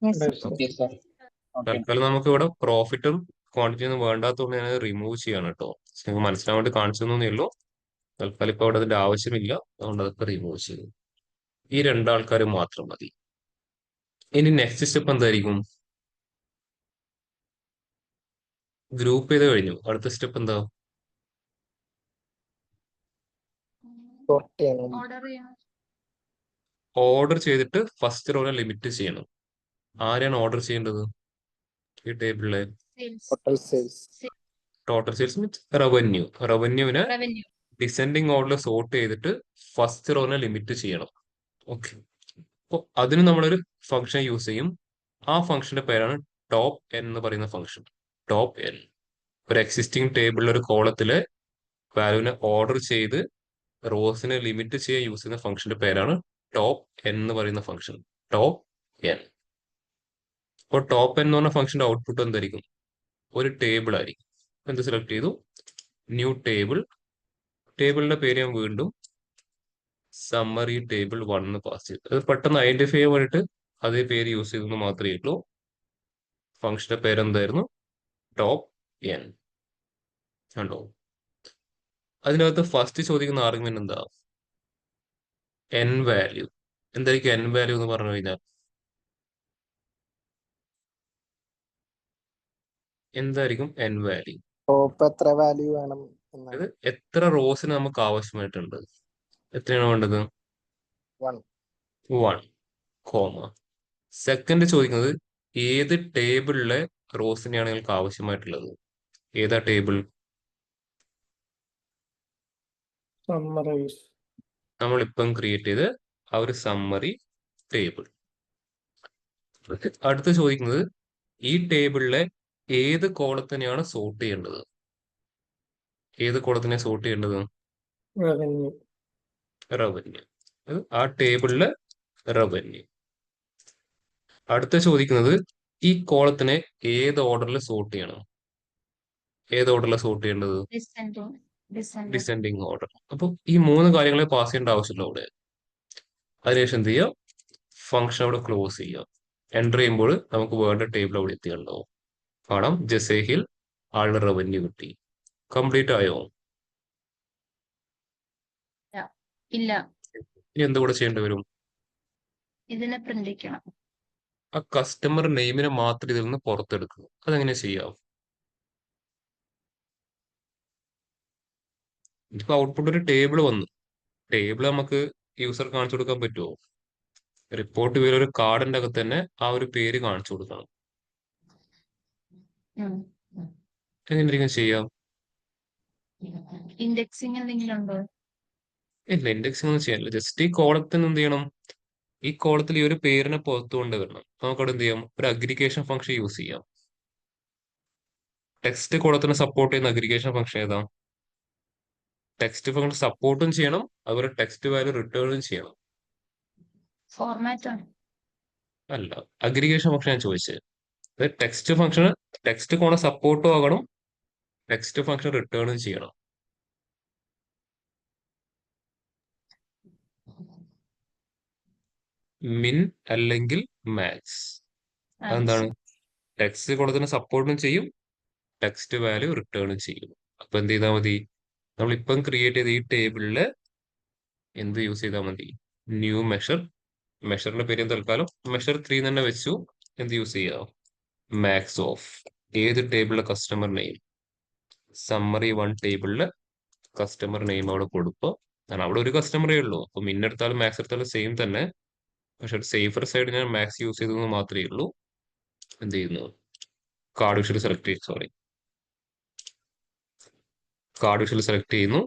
B: Yes.
C: Yes, sir.
E: Yes, sir. Okay.
A: തൽക്കാലം നമുക്ക് ഇവിടെ പ്രോഫിറ്റും ക്വാണ്ടിറ്റി ഒന്നും വേണ്ടാത്തതുകൊണ്ട് ഞാൻ റിമൂവ് ചെയ്യാണ് കേട്ടോ. നിങ്ങൾക്ക് മനസ്സിലാൻ വേണ്ടി കാണിച്ചു തന്നേ ഉള്ളൂ. തൽക്കാലം ഇപ്പൊ അവിടെ അതിന്റെ ആവശ്യമില്ല, അതുകൊണ്ട് അതൊക്കെ റിമൂവ് ചെയ്തു. ഈ രണ്ടാൾക്കാർ മാത്രം മതി. ഇനി നെക്സ്റ്റ് സ്റ്റെപ്പ് എന്തായിരിക്കും? ഗ്രൂപ്പ് ചെയ്ത് കഴിഞ്ഞു. അടുത്ത സ്റ്റെപ്പ് എന്താ?
D: Sort ചെയ്യണം.
B: Order ചെയ്യണം.
A: ഓർഡർ ചെയ്തിട്ട് ഫസ്റ്റ് റോനെ ലിമിറ്റ് ചെയ്യണം. ആരെയാണ് ഓർഡർ ചെയ്യേണ്ടത്? ഈ ടേബിളിലെ
B: Sales.
D: Total sales.
A: Total sales means revenue. റവന്യൂവിനെ
B: Revenue.
A: ഡിസെൻഡിങ് ഓർഡറിൽ സോർട്ട് ചെയ്തിട്ട് ഫസ്റ്റ് റോനെ ലിമിറ്റ് ചെയ്യണം. ഓക്കെ. അപ്പോൾ അതിന് നമ്മളൊരു ഫംഗ്ഷൻ യൂസ് ചെയ്യും. ആ ഫംഗ്ഷന്റെ പേരാണ് ടോപ്പ് എൻ എന്ന് പറയുന്ന ഫംഗ്ഷൻ. ടോപ്പ് എൻ ഒരു എക്സിസ്റ്റിംഗ് ടേബിളിലെ ഒരു കോളത്തിലെ വാല്യൂവിനെ ഓർഡർ ചെയ്ത് റോസിനെ ലിമിറ്റ് ചെയ്യാൻ യൂസ് ചെയ്യുന്ന ഫംഗ്ഷന്റെ പേരാണ് ടോപ്പ് എൻ എന്ന് പറയുന്ന ഫംഗ്ഷൻ. Top N. അപ്പോൾ ടോപ്പ് എൻ എന്ന് പറഞ്ഞ ഫംഗ്ഷന്റെ ഔട്ട്പുട്ട് എന്തായിരിക്കും? ഒരു ടേബിൾ ആയിരിക്കും. എന്ത് സെലക്ട് ചെയ്തു? New table. ടേബിളിന്റെ പേര് ഞാൻ വീണ്ടും സമ്മറി ടേബിൾ 1 എന്ന് പാസ് ചെയ്തു. അത് പെട്ടെന്ന് ഐഡന്റിഫൈ ചെയ്യാൻ വേണ്ടിയിട്ട് അതേ പേര് യൂസ് ചെയ്തെന്ന് മാത്രമേ ഉള്ളൂ. ഫംഗ്ഷന്റെ പേരെന്തായിരുന്നു? Top N. കണ്ടോ? അതിനകത്ത് ഫസ്റ്റ് ചോദിക്കുന്ന ആർഗ്യുമെന്റ് എന്താ? N value. എന്തായിരിക്കും എൻ വാല്യൂ എന്ന് പറഞ്ഞു കഴിഞ്ഞാൽ? എന്തായിരിക്കും എൻ വാല്യൂ?
D: ടോപ്പ് എത്ര വാല്യൂ വേണം എന്നാണ്.
A: അതായത് എത്ര റോസിന് നമുക്ക് ആവശ്യമായിട്ടുണ്ട്? എത്രയാണ് വേണ്ടത്?
D: 1.
A: 1 കോമ. സെക്കൻഡ് ചോദിക്കുന്നത് ഏത് ടേബിളിലെ റോസിനെയാണ് നിങ്ങൾക്ക് ആവശ്യമായിട്ടുള്ളത്? ഏതാ ടേബിൾ?
C: Summarize.
A: നമ്മളിപ്പം ക്രിയേറ്റ് ചെയ്ത് ആ ഒരു സമ്മറി ടേബിൾ. അടുത്ത് ചോദിക്കുന്നത് ഈ ടേബിളിലെ ഏത് കോളത്തിനെയാണ് സോർട്ട് ചെയ്യേണ്ടത്? ഏത് കോളത്തിനെ സോർട്ട് ചെയ്യേണ്ടത്?
C: Revenue.
A: റവന്യൂ. ആ ടേബിളിലെ റവന്യൂ. അടുത്ത ചോദിക്കുന്നത് ഈ കോളത്തിനെ ഏത് ഓർഡറിൽ സോർട്ട് ചെയ്യണം? ഏത് ഓർഡറിൽ സോർട്ട് ചെയ്യേണ്ടത്?
B: Descending. Descending.
A: Descending order. അപ്പൊ ഈ 3 കാര്യങ്ങളെ പാസ് ചെയ്യേണ്ട ആവശ്യമില്ല അവിടെ. അതിനുശേഷം എന്ത് ചെയ്യുക? ഫംഗ്ഷൻ അവിടെ ക്ലോസ് ചെയ്യുക. എൻ്റർ ചെയ്യുമ്പോൾ നമുക്ക് വേണ്ട ടേബിൾ അവിടെ എത്തിയുണ്ടാവും. കാണാം ജസേഹിൽ ആളുടെ റവന്യൂ കിട്ടി. കംപ്ലീറ്റ് ആയോ?
B: ഇല്ല.
A: ഇനി എന്തുകൂടെ ചെയ്യേണ്ടി വരും?
B: ഇതിനെ പ്രിന്റ് ചെയ്യണം.
A: ആ കസ്റ്റമർ നെയിമിനെ മാത്രം ഇതിൽ നിന്ന് പുറത്തെടുക്കുക. അതെങ്ങനെ ചെയ്യാം? ഇപ്പൊ ഔട്ട്പുട്ട് ഒരു ടേബിൾ വന്നു. ടേബിൾ നമുക്ക് യൂസർ കാണിച്ചു കൊടുക്കാൻ പറ്റുമോ? റിപ്പോർട്ട് ചെയ്ത ഒരു കാർഡിന്റെ അകത്ത് തന്നെ ആ ഒരു പേര് കാണിച്ചു കൊടുക്കണം. എങ്ങനെയായിരിക്കും ചെയ്യാം?
B: ഇൻഡെക്സിങ് എന്തെങ്കിലും ഉണ്ടോ?
A: ഇല്ല, ഇൻഡെക്സിംഗ് ഒന്നും ചെയ്യാനില്ല. ജസ്റ്റ് ഈ കോളത്തിന് എന്ത് ചെയ്യണം? ഈ കോളത്തിൽ ഈ ഒരു പേരിനെ പുറത്തു കൊണ്ടുവരണം. നമുക്കവിടെ എന്ത് ചെയ്യാം? ഒരു അഗ്രിഗേഷൻ ഫംഗ്ഷൻ യൂസ് ചെയ്യാം. ടെക്സ്റ്റ് കോളത്തിന് സപ്പോർട്ട് ചെയ്യുന്ന അഗ്രിഗേഷൻ ഫംഗ്ഷൻ ഏതാ? ടെക്സ്റ്റ് ഫംഗ്ഷൻ സപ്പോർട്ടും ചെയ്യണം, അതുപോലെ ടെക്സ്റ്റ് വാല്യൂ റിട്ടേണും ചെയ്യണം.
B: ഫോർമാറ്റ് ആണ്.
A: അല്ല, അഗ്രിഗേഷൻ ഫംഗ്ഷൻ ഞാൻ ചോദിച്ചത്. അതായത് ടെക്സ്റ്റ് ഫംഗ്ഷന് ടെക്സ്റ്റ് കോണ സപ്പോർട്ടും ആകണം, ടെക്സ്റ്റ് ഫംഗ്ഷൻ റിട്ടേണും ചെയ്യണം. മിൻ അല്ലെങ്കിൽ മാക്സ്. അതെന്താണ്? ടെക്സ്റ്റ് കോളത്തിന് സപ്പോർട്ടും ചെയ്യും, ടെക്സ്റ്റ് വാല്യൂ റിട്ടേണും ചെയ്യും. അപ്പൊ എന്ത് ചെയ്താൽ മതി? നമ്മളിപ്പം ക്രിയേറ്റ് ചെയ്ത ഈ ടേബിളില് എന്ത് യൂസ് ചെയ്താൽ മതി? New measure. മെഷറിന്റെ പേര് തൽക്കാലം മെഷർ 3 തന്നെ വെച്ചു. എന്ത് യൂസ് ചെയ്യാം? മാക്സ് ഓഫ് ഏത് ടേബിളിലെ കസ്റ്റമർ നെയിം? സമ്മറി 1 ടേബിളില് കസ്റ്റമർ നെയിം അവിടെ കൊടുക്കുക. കാരണം അവിടെ ഒരു കസ്റ്റമറേ ഉള്ളൂ. അപ്പൊ മിൻ എടുത്താലും മാക്സ് എടുത്താലും സെയിം തന്നെ. പക്ഷെ സേഫർ സൈഡ് ഞാൻ മാക്സ് യൂസ് ചെയ്തതെന്ന് മാത്രമേ ഉള്ളൂ. എന്ത് ചെയ്യുന്നു? കാർഡ് വിഷ്വൽ സെലക്ട് ചെയ്യും. സോറി, കാർഡ് വിഷ്വൽ സെലക്ട് ചെയ്യുന്നു.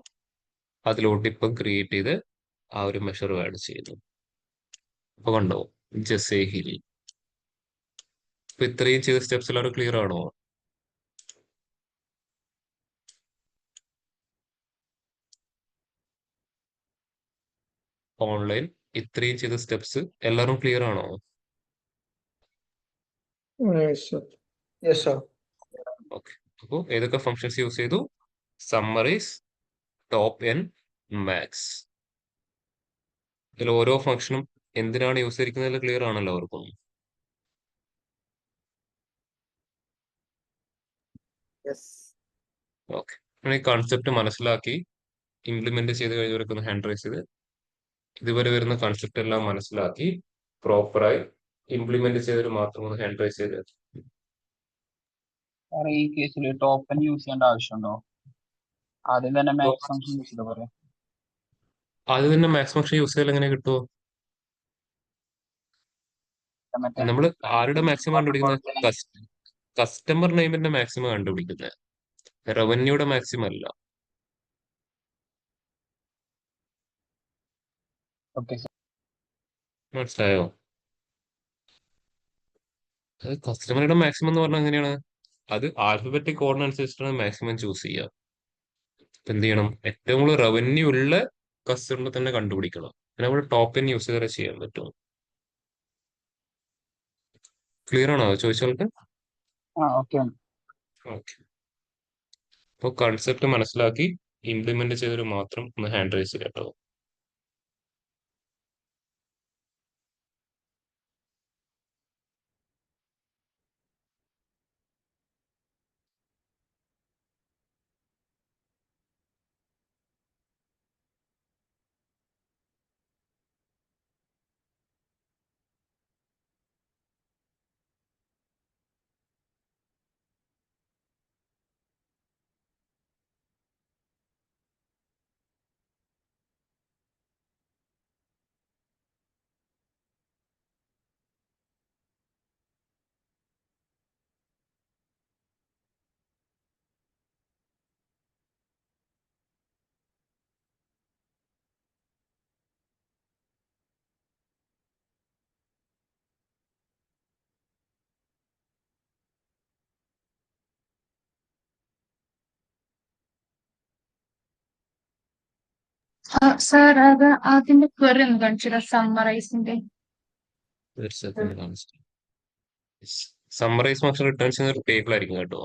A: അതിലോട്ട് ഇപ്പം ക്രിയേറ്റ് ചെയ്ത് ആ ഒരു മെഷർ ആഡ് ചെയ്യുന്നു. അപ്പൊ കണ്ടോ, ജസേ ഹിൽ. ഇപ്പൊ ഇത്രയും ചെയ്ത സ്റ്റെപ്സ് എല്ലാവരും ക്ലിയർ ആണോ? ഓൺലൈൻ ഇത്രയും ചെയ്ത സ്റ്റെപ്സ് എല്ലാവരും ക്ലിയർ ആണോ?
C: Yes, sir.
D: Yes sir.
A: Okay. അപ്പോൾ ഏതൊക്കെ ഫങ്ഷൻസ് യൂസ് ചെയ്തു? Summarize, top N, max. ഇതിൽ ഓരോ ഫംഗ്ഷനും എന്തിനാണ് യൂസ് ചെയ്തിരിക്കുന്നത് ക്ലിയർ ആണല്ലോ അവർക്കും?
D: യെസ്.
A: ഓക്കെ. ഈ കൺസെപ്റ്റ് മനസ്സിലാക്കി ഇംപ്ലിമെന്റ് ചെയ്ത് കഴിഞ്ഞവരൊക്കെ ഒന്ന് ഹാൻഡ് റൈസ് ചെയ്ത് ഇതുവരെ വരുന്ന കൺസെപ്റ്റ് എല്ലാം മനസ്സിലാക്കി പ്രോപ്പറായി ഇംപ്ലിമെന്റ് ചെയ്തവർ മാത്രം ഒന്ന് ഹാൻഡ് റൈസ് ചെയ്ത്.
E: സാർ ഈ കേസിൽ ടോപ്പൻ യൂസ് ചെയ്യേണ്ട ആവശ്യമുണ്ടോ? ആദ്യം തന്നെ മാക്സ് ഫംഗ്ഷൻ യൂസ് ചെയ്ത പോലെ.
A: ആദ്യം തന്നെ മാക്സ് ഫംഗ്ഷൻ യൂസ് ചെയ്താൽ എങ്ങനെ കിട്ടുമോ?
E: മറ്റേ
A: നമ്മൾ ആരുടെ മാക്സിമം കണ്ടുപിടിക്കുന്നത്?
E: കുഴപ്പമില്ല.
A: കസ്റ്റമർ നെയിമിന്റെ മാക്സിമം കണ്ടുപിടിക്കുന്നത്, റവന്യൂയുടെ മാക്സിമം അല്ല.
E: Okay sir.
A: മനസ്സിലായോ? കസ്റ്റമറുടെ മാക്സിമം എന്ന് പറഞ്ഞാൽ എങ്ങനെയാണ്? അത് ആൽഫബറ്റിക് ഓർഡർ അനുസരിച്ചിട്ടാണ് മാക്സിമം ചൂസ് ചെയ്യുക. എന്ത് ചെയ്യണം? ഏറ്റവും കൂടുതൽ റവന്യൂ ഉള്ള കസ്റ്റമറിനെ തന്നെ കണ്ടുപിടിക്കണം. പിന്നെ അവിടെ ടോപ്പ് എൻ യൂസ് ചെയ്താലേ ചെയ്യാൻ പറ്റും. ക്ലിയർ ആണോ ചോദിച്ചോൾക്ക്?
E: ഓക്കെ.
A: ഓക്കെ. അപ്പോൾ കൺസെപ്റ്റ് മനസ്സിലാക്കി ഇംപ്ലിമെന്റ് ചെയ്തവർ മാത്രം ഒന്ന് ഹാൻഡ് റൈസ് ചെയ്യാം കേട്ടോ.
B: സാർ അത് അതിന്റെ ക്വറി ഒന്ന് കാണിച്ചു സമ്മറൈസിന്റെ.
A: സമ്മറൈസ് ഫംഗ്ഷൻ റിട്ടേൺ ചെയ്യുന്ന ഒരു ടേബിൾ ആയിരിക്കും കേട്ടോ.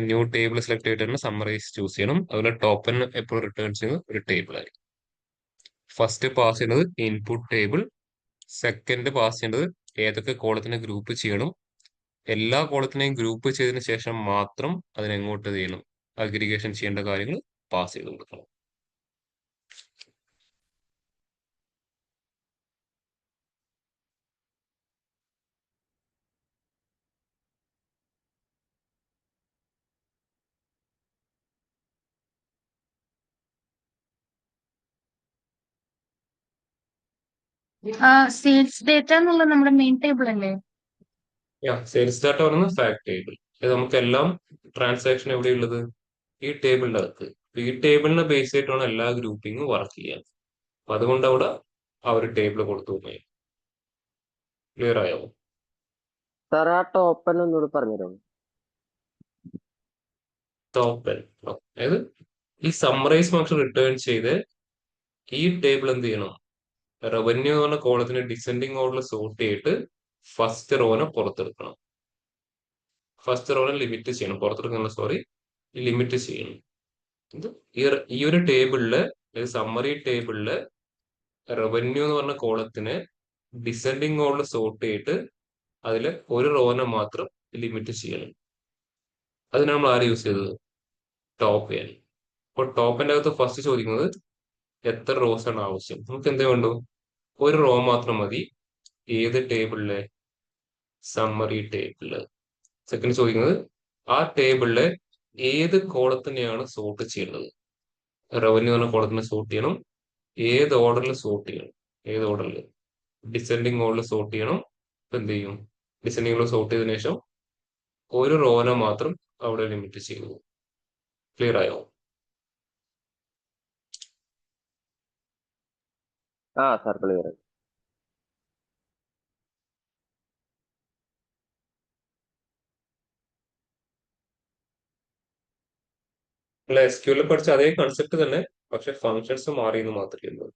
A: ന്യൂ ടേബിൾ സെലക്ട് ചെയ്തിട്ട് സമ്മറൈസ് ചൂസ് ചെയ്യണം. അതുപോലെ ടോപ്പൻ എപ്പോഴും റിട്ടേൺ ചെയ്യുന്നത് ഒരു ടേബിൾ ആയിരിക്കും. ഫസ്റ്റ് പാസ് ചെയ്യുന്നത് ഇൻപുട്ട് ടേബിൾ. സെക്കൻഡ് പാസ് ചെയ്യേണ്ടത് ഏതൊക്കെ കോളത്തിനെ ഗ്രൂപ്പ് ചെയ്യണം. എല്ലാ കോളത്തിനെയും ഗ്രൂപ്പ് ചെയ്തതിനു ശേഷം മാത്രം അതിനെങ്ങോട്ട് ചെയ്യണം, അഗ്രിഗേഷൻ ചെയ്യേണ്ട കാര്യങ്ങൾ പാസ് ചെയ്ത് കൊടുക്കണം.
B: സെയിൽസ് ഡേറ്റ എന്നുള്ള നമ്മുടെ മെയിൻ ടേബിൾ അല്ലേ?
A: സെയിൽസ് ഡാറ്റ പറയുന്നത് ഫാക്ട് ടേബിൾ. ഇത് നമുക്കെല്ലാം ട്രാൻസാക്ഷൻ എവിടെയുള്ളത്? ഈ ടേബിളിന്റെ അകത്ത്. ഈ ടേബിളിനെ ബേസ് ചെയ്തിട്ടാണ് എല്ലാ ഗ്രൂപ്പിങ്ങും വർക്ക് ചെയ്യാൻ. അപ്പൊ അതുകൊണ്ട് അവിടെ ആ ഒരു ടേബിൾ കൊടുത്തു പോയി. ക്ലിയർ ആയോ?
F: സാർ ആ ടോപ്പൻ ഒന്നുകൂടി പറഞ്ഞുതരാമോ?
A: ടോപ്പൻ അതായത് ഈ സമ്മറൈസ് ഫംഗ്ഷൻ റിട്ടേൺ ചെയ്ത് ഈ ടേബിൾ എന്ത് ചെയ്യണം? റവന്യൂ എന്ന് പറഞ്ഞ കോളത്തിന് ഡിസെൻഡിങ് ഓർഡറിൽ സോർട്ട് ചെയ്തിട്ട് ഫസ്റ്റ് റോനെ പുറത്തെടുക്കണം. ഫസ്റ്റ് റോനെ ലിമിറ്റ് ചെയ്യണം. പുറത്തെടുക്കണം, സോറി, ലിമിറ്റ് ചെയ്യണം. ഇത് ഈ ഒരു ടേബിളില്, സമ്മറി ടേബിളില് റവന്യൂ എന്ന് പറഞ്ഞ കോളത്തിന് ഡിസെൻഡിങ് ഓർഡറിൽ സോർട്ട് ചെയ്തിട്ട് അതിൽ ഒരു റോനെ മാത്രം ലിമിറ്റ് ചെയ്യണം. അതിനാണ് നമ്മൾ ആര് യൂസ് ചെയ്തത്? Top N. അപ്പോൾ ടോപ്പിന്റെ അകത്ത് ഫസ്റ്റ് ചോദിക്കുന്നത് എത്ര റോസ് ആണ് ആവശ്യം. നമുക്ക് എന്തേ വേണ്ടു, ഒരു റോ മാത്രം മതി. ഏത് ടേബിളിലെ? സമ്മറി ടേബിളില്. സെക്കൻഡ് ചോദിക്കുന്നത് ആ ടേബിളിലെ ഏത് കോളത്തിനെയാണ് സോർട്ട് ചെയ്യേണ്ടത്. റവന്യൂ എന്ന കോളത്തിനെ സോർട്ട് ചെയ്യണം. ഏത് ഓർഡറിൽ സോർട്ട് ചെയ്യണം? ഏത് ഓർഡറിൽ? ഡിസെൻഡിങ് ഓർഡറിൽ സോർട്ട് ചെയ്യണം. ഇപ്പൊ എന്ത് ചെയ്യും? ഡിസെൻഡിങ് ഓർഡർ സോർട്ട് ചെയ്തതിനു ശേഷം ഒരു റോനെ മാത്രം അവിടെ ലിമിറ്റ് ചെയ്തു. ക്ലിയർ ആയോ?
F: ആ സാർ ക്ലിയർ.
A: അല്ല, SQL പഠിച്ച അതേ കൺസെപ്റ്റ് തന്നെ, പക്ഷെ ഫങ്ഷൻസ് മാറിയെന്ന് മാത്രമേ ഉള്ളൂ.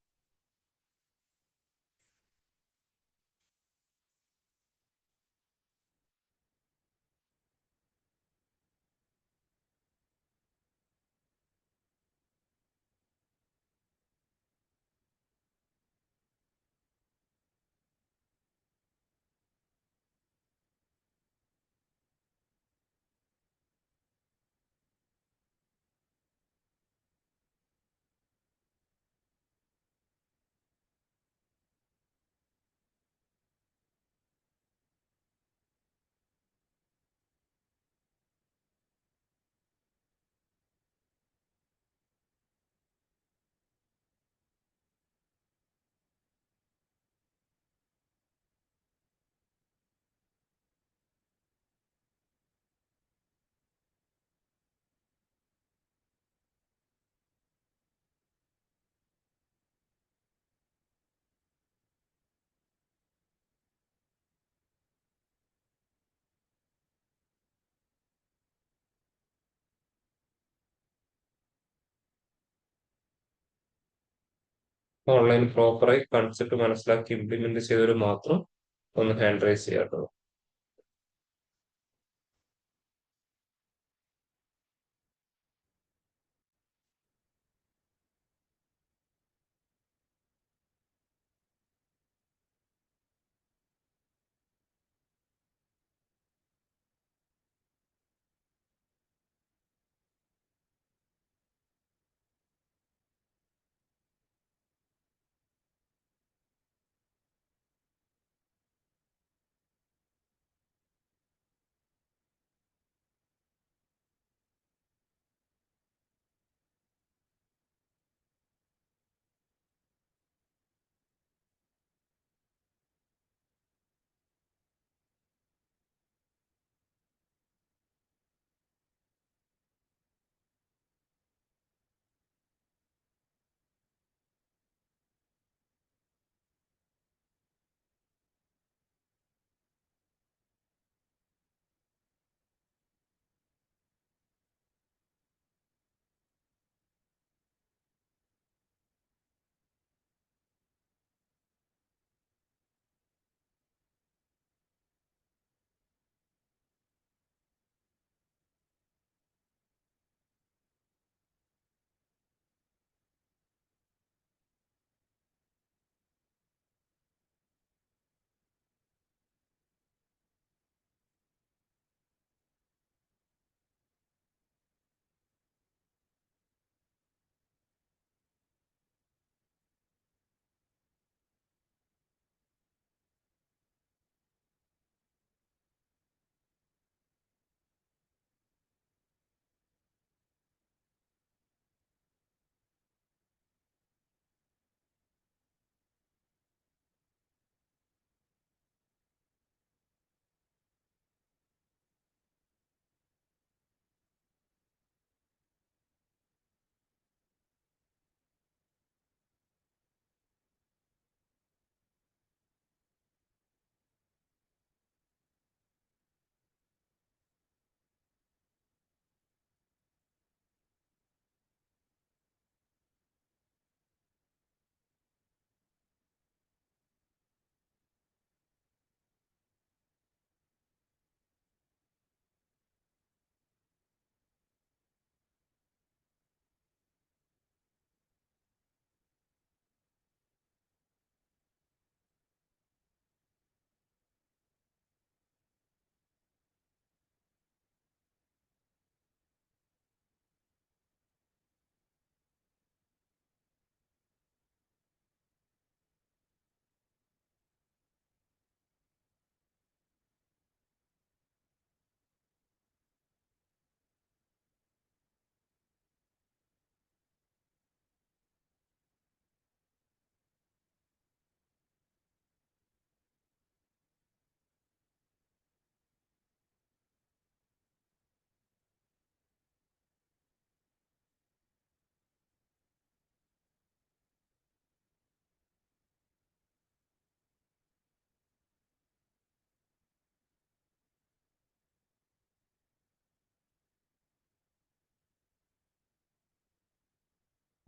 A: ഓൺലൈൻ പ്രോപ്പറായി കൺസെപ്റ്റ് മനസ്സിലാക്കി ഇംപ്ലിമെന്റ് ചെയ്തവർ മാത്രം ഒന്ന് ഹാൻഡ് റൈസ് ചെയ്യാട്ടോ.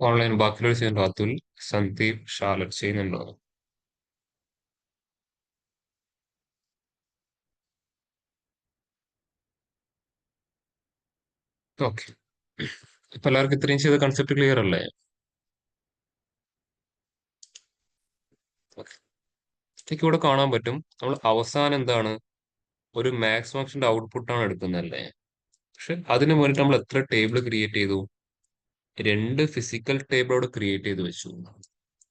A: ഓൺലൈൻ ബാക്കിയുള്ളവർ ചെയ്യുന്നുണ്ടോ? അതുൽ, സന്ദീപ്, ഷാലറ്റ് ചെയ്യുന്നുണ്ടോ? ഓക്കെ, ഇപ്പൊ എല്ലാവർക്കും ഇത്രയും ചെയ്ത കൺസെപ്റ്റ് ക്ലിയർ അല്ലേ? ഓക്കെ, എനിക്ക് ഇവിടെ കാണാൻ പറ്റും നമ്മൾ അവസാനം എന്താണ് ഒരു മാക്സ് ഫംഗ്ഷന്റെ ഔട്ട്പുട്ടാണ് എടുക്കുന്നതല്ലേ. പക്ഷെ അതിന് വേണ്ടിയിട്ട് നമ്മൾ എത്ര ടേബിൾ ക്രിയേറ്റ് ചെയ്തു? 2 ഫിസിക്കൽ ടേബിൾ അവിടെ ക്രിയേറ്റ് ചെയ്ത് വെച്ചു.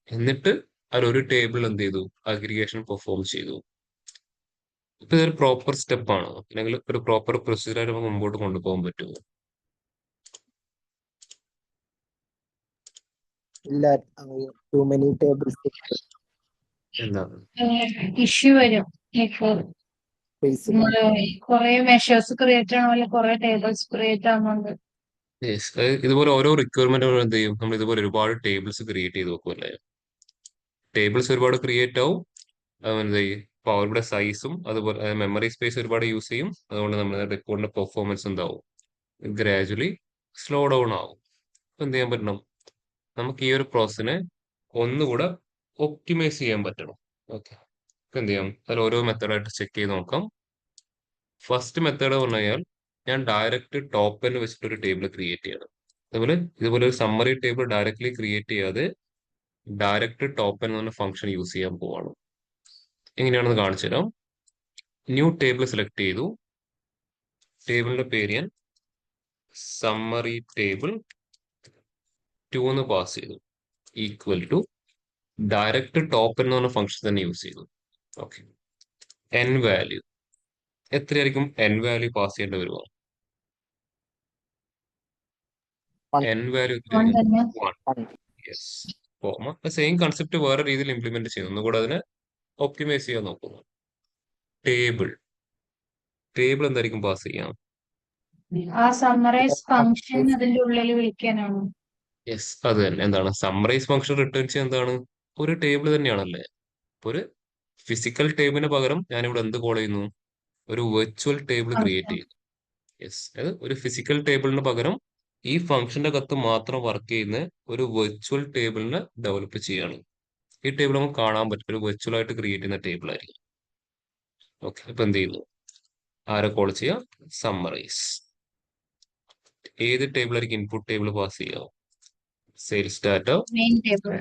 A: എന്നിട്ട് അതിലൊരു ടേബിൾ എന്ത് ചെയ്തു? അഗ്രിഗേഷൻ പെർഫോം ചെയ്തു. ഇപ്പൊ ഇതൊരു പ്രോപ്പർ സ്റ്റെപ്പ് ആണോ, അല്ലെങ്കിൽ ഒരു പ്രോപ്പർ പ്രൊസീജിയർ നമുക്ക് മുമ്പോട്ട് കൊണ്ടുപോകാൻ പറ്റുമോ?
D: ഇല്ല, ടു മെനി ടേബിൾസ്
A: എന്താണ്?
B: ഇഷ്യൂ വരും. ഇപ്പൊ നമ്മള് കുറെ മെഷേഴ്സ് ക്രിയേറ്റ് ചെയ്യണ പോലെ കുറെ ടേബിൾസ് ക്രിയേറ്റ് ആവുന്നുണ്ട്.
A: Yes, ഇതുപോലെ ഓരോ റിക്വയർമെന്റ് എന്ത് ചെയ്യും, നമ്മൾ ഇതുപോലെ ഒരുപാട് ടേബിൾസ് ക്രിയേറ്റ് ചെയ്ത് വെക്കും അല്ലേ. ടേബിൾസ് ഒരുപാട് ക്രിയേറ്റ് ആവും. എന്ത് ചെയ്യും, അപ്പോൾ അവരുടെ സൈസും അതുപോലെ മെമ്മറി സ്പേസ് ഒരുപാട് യൂസ് ചെയ്യും. അതുകൊണ്ട് നമ്മുടെ റിപ്പോർട്ടിന്റെ പെർഫോമൻസ് എന്താവും? ഗ്രാജുവലി സ്ലോ ഡൗൺ ആവും. അപ്പൊ എന്ത് ചെയ്യാൻ പറ്റണം? നമുക്ക് ഈ ഒരു പ്രോസസ്സിനെ ഒന്നുകൂടെ ഒപ്റ്റിമൈസ് ചെയ്യാൻ പറ്റണം. ഓക്കെ, എന്ത് ചെയ്യാം, അതിൽ ഓരോ മെത്തേഡായിട്ട് ചെക്ക് ചെയ്ത് നോക്കാം. ഫസ്റ്റ് മെത്തേഡ് പറഞ്ഞു കഴിഞ്ഞാൽ ഞാൻ ഡയറക്റ്റ് ടോപ്പ് എന്ന് വെച്ചിട്ട് ഒരു ടേബിൾ ക്രിയേറ്റ് ചെയ്യണം. ഇതുപോലെ ഒരു സമ്മറി ടേബിൾ ഡയറക്ട്ലി ക്രിയേറ്റ് ചെയ്യാതെ ഡയറക്റ്റ് ടോപ്പ് എന്ന് പറഞ്ഞ ഫംഗ്ഷൻ യൂസ് ചെയ്യാൻ പോവാണ്. എങ്ങനെയാണെന്ന് കാണിച്ചു തരാം. ന്യൂ ടേബിൾ സെലക്ട് ചെയ്തു. ടേബിളിന്റെ പേര് ഞാൻ സമ്മറി ടേബിൾ 2 എന്ന് പാസ് ചെയ്തു. ഈക്വൽ ടു ഡയറക്റ്റ് ടോപ്പ് എന്ന് പറഞ്ഞ ഫംഗ്ഷൻ തന്നെ യൂസ് ചെയ്തു. ഓക്കെ, എൻ വാല്യൂ എത്രയായിരിക്കും? എൻ വാല്യൂ പാസ് ചെയ്യേണ്ടി വരുമോ? എൻ വാല്യൂ
B: തന്നെ
A: യെസ്. സെയിം കൺസെപ്റ്റ് വേറെ രീതിയിൽ ഇംപ്ലിമെന്റ് ചെയ്യുന്നു. ഒന്നുകൂടെ അതിനെ ഒപ്റ്റിമൈസ് ചെയ്യാൻ നോക്കുന്നു. ടേബിൾ എന്തായിരിക്കും പാസ് ചെയ്യാം?
B: ആ സമ്മറൈസ് ഫംഗ്ഷൻ അതിന്റെ ഉള്ളിൽ വിളിക്കാനാണ്.
A: യെസ്, അത് തന്നെ. എന്താണ് സമ്മറൈസ് ഫംഗ്ഷൻ റിട്ടേൺ ചെയ്യാൻ? എന്താണ്, ഒരു ടേബിൾ തന്നെയാണല്ലേ. ഒരു ഫിസിക്കൽ ടേബിളിന് പകരം ഞാനിവിടെ എന്ത് കോൾ ചെയ്യുന്നു? ഒരു വെർച്വൽ ടേബിൾ ക്രിയേറ്റ് ചെയ്യുന്നു. യെസ്, അത് ഒരു ഫിസിക്കൽ ടേബിളിന് പകരം ഈ ഫംഗ്ഷന്റെ അകത്ത് മാത്രം വർക്ക് ചെയ്യുന്ന ഒരു വെർച്വൽ ടേബിളിനെ ഡെവലപ്പ് ചെയ്യാണ്. ഈ ടേബിൾ നമുക്ക് കാണാൻ പറ്റും, ഒരു വെർച്വൽ ആയിട്ട് ക്രിയേറ്റ് ചെയ്യുന്ന ടേബിൾ ആയിരിക്കും. ഓക്കെ, ഇപ്പൊ എന്ത് ചെയ്യുന്നു? ആരെ കോൾ ചെയ്യാം? സമ്മറൈസ്. ഏത് ടേബിൾ ആയിരിക്കും ഇൻപുട്ട് ടേബിൾ പാസ് ചെയ്യാം? Sales data.
B: Main table.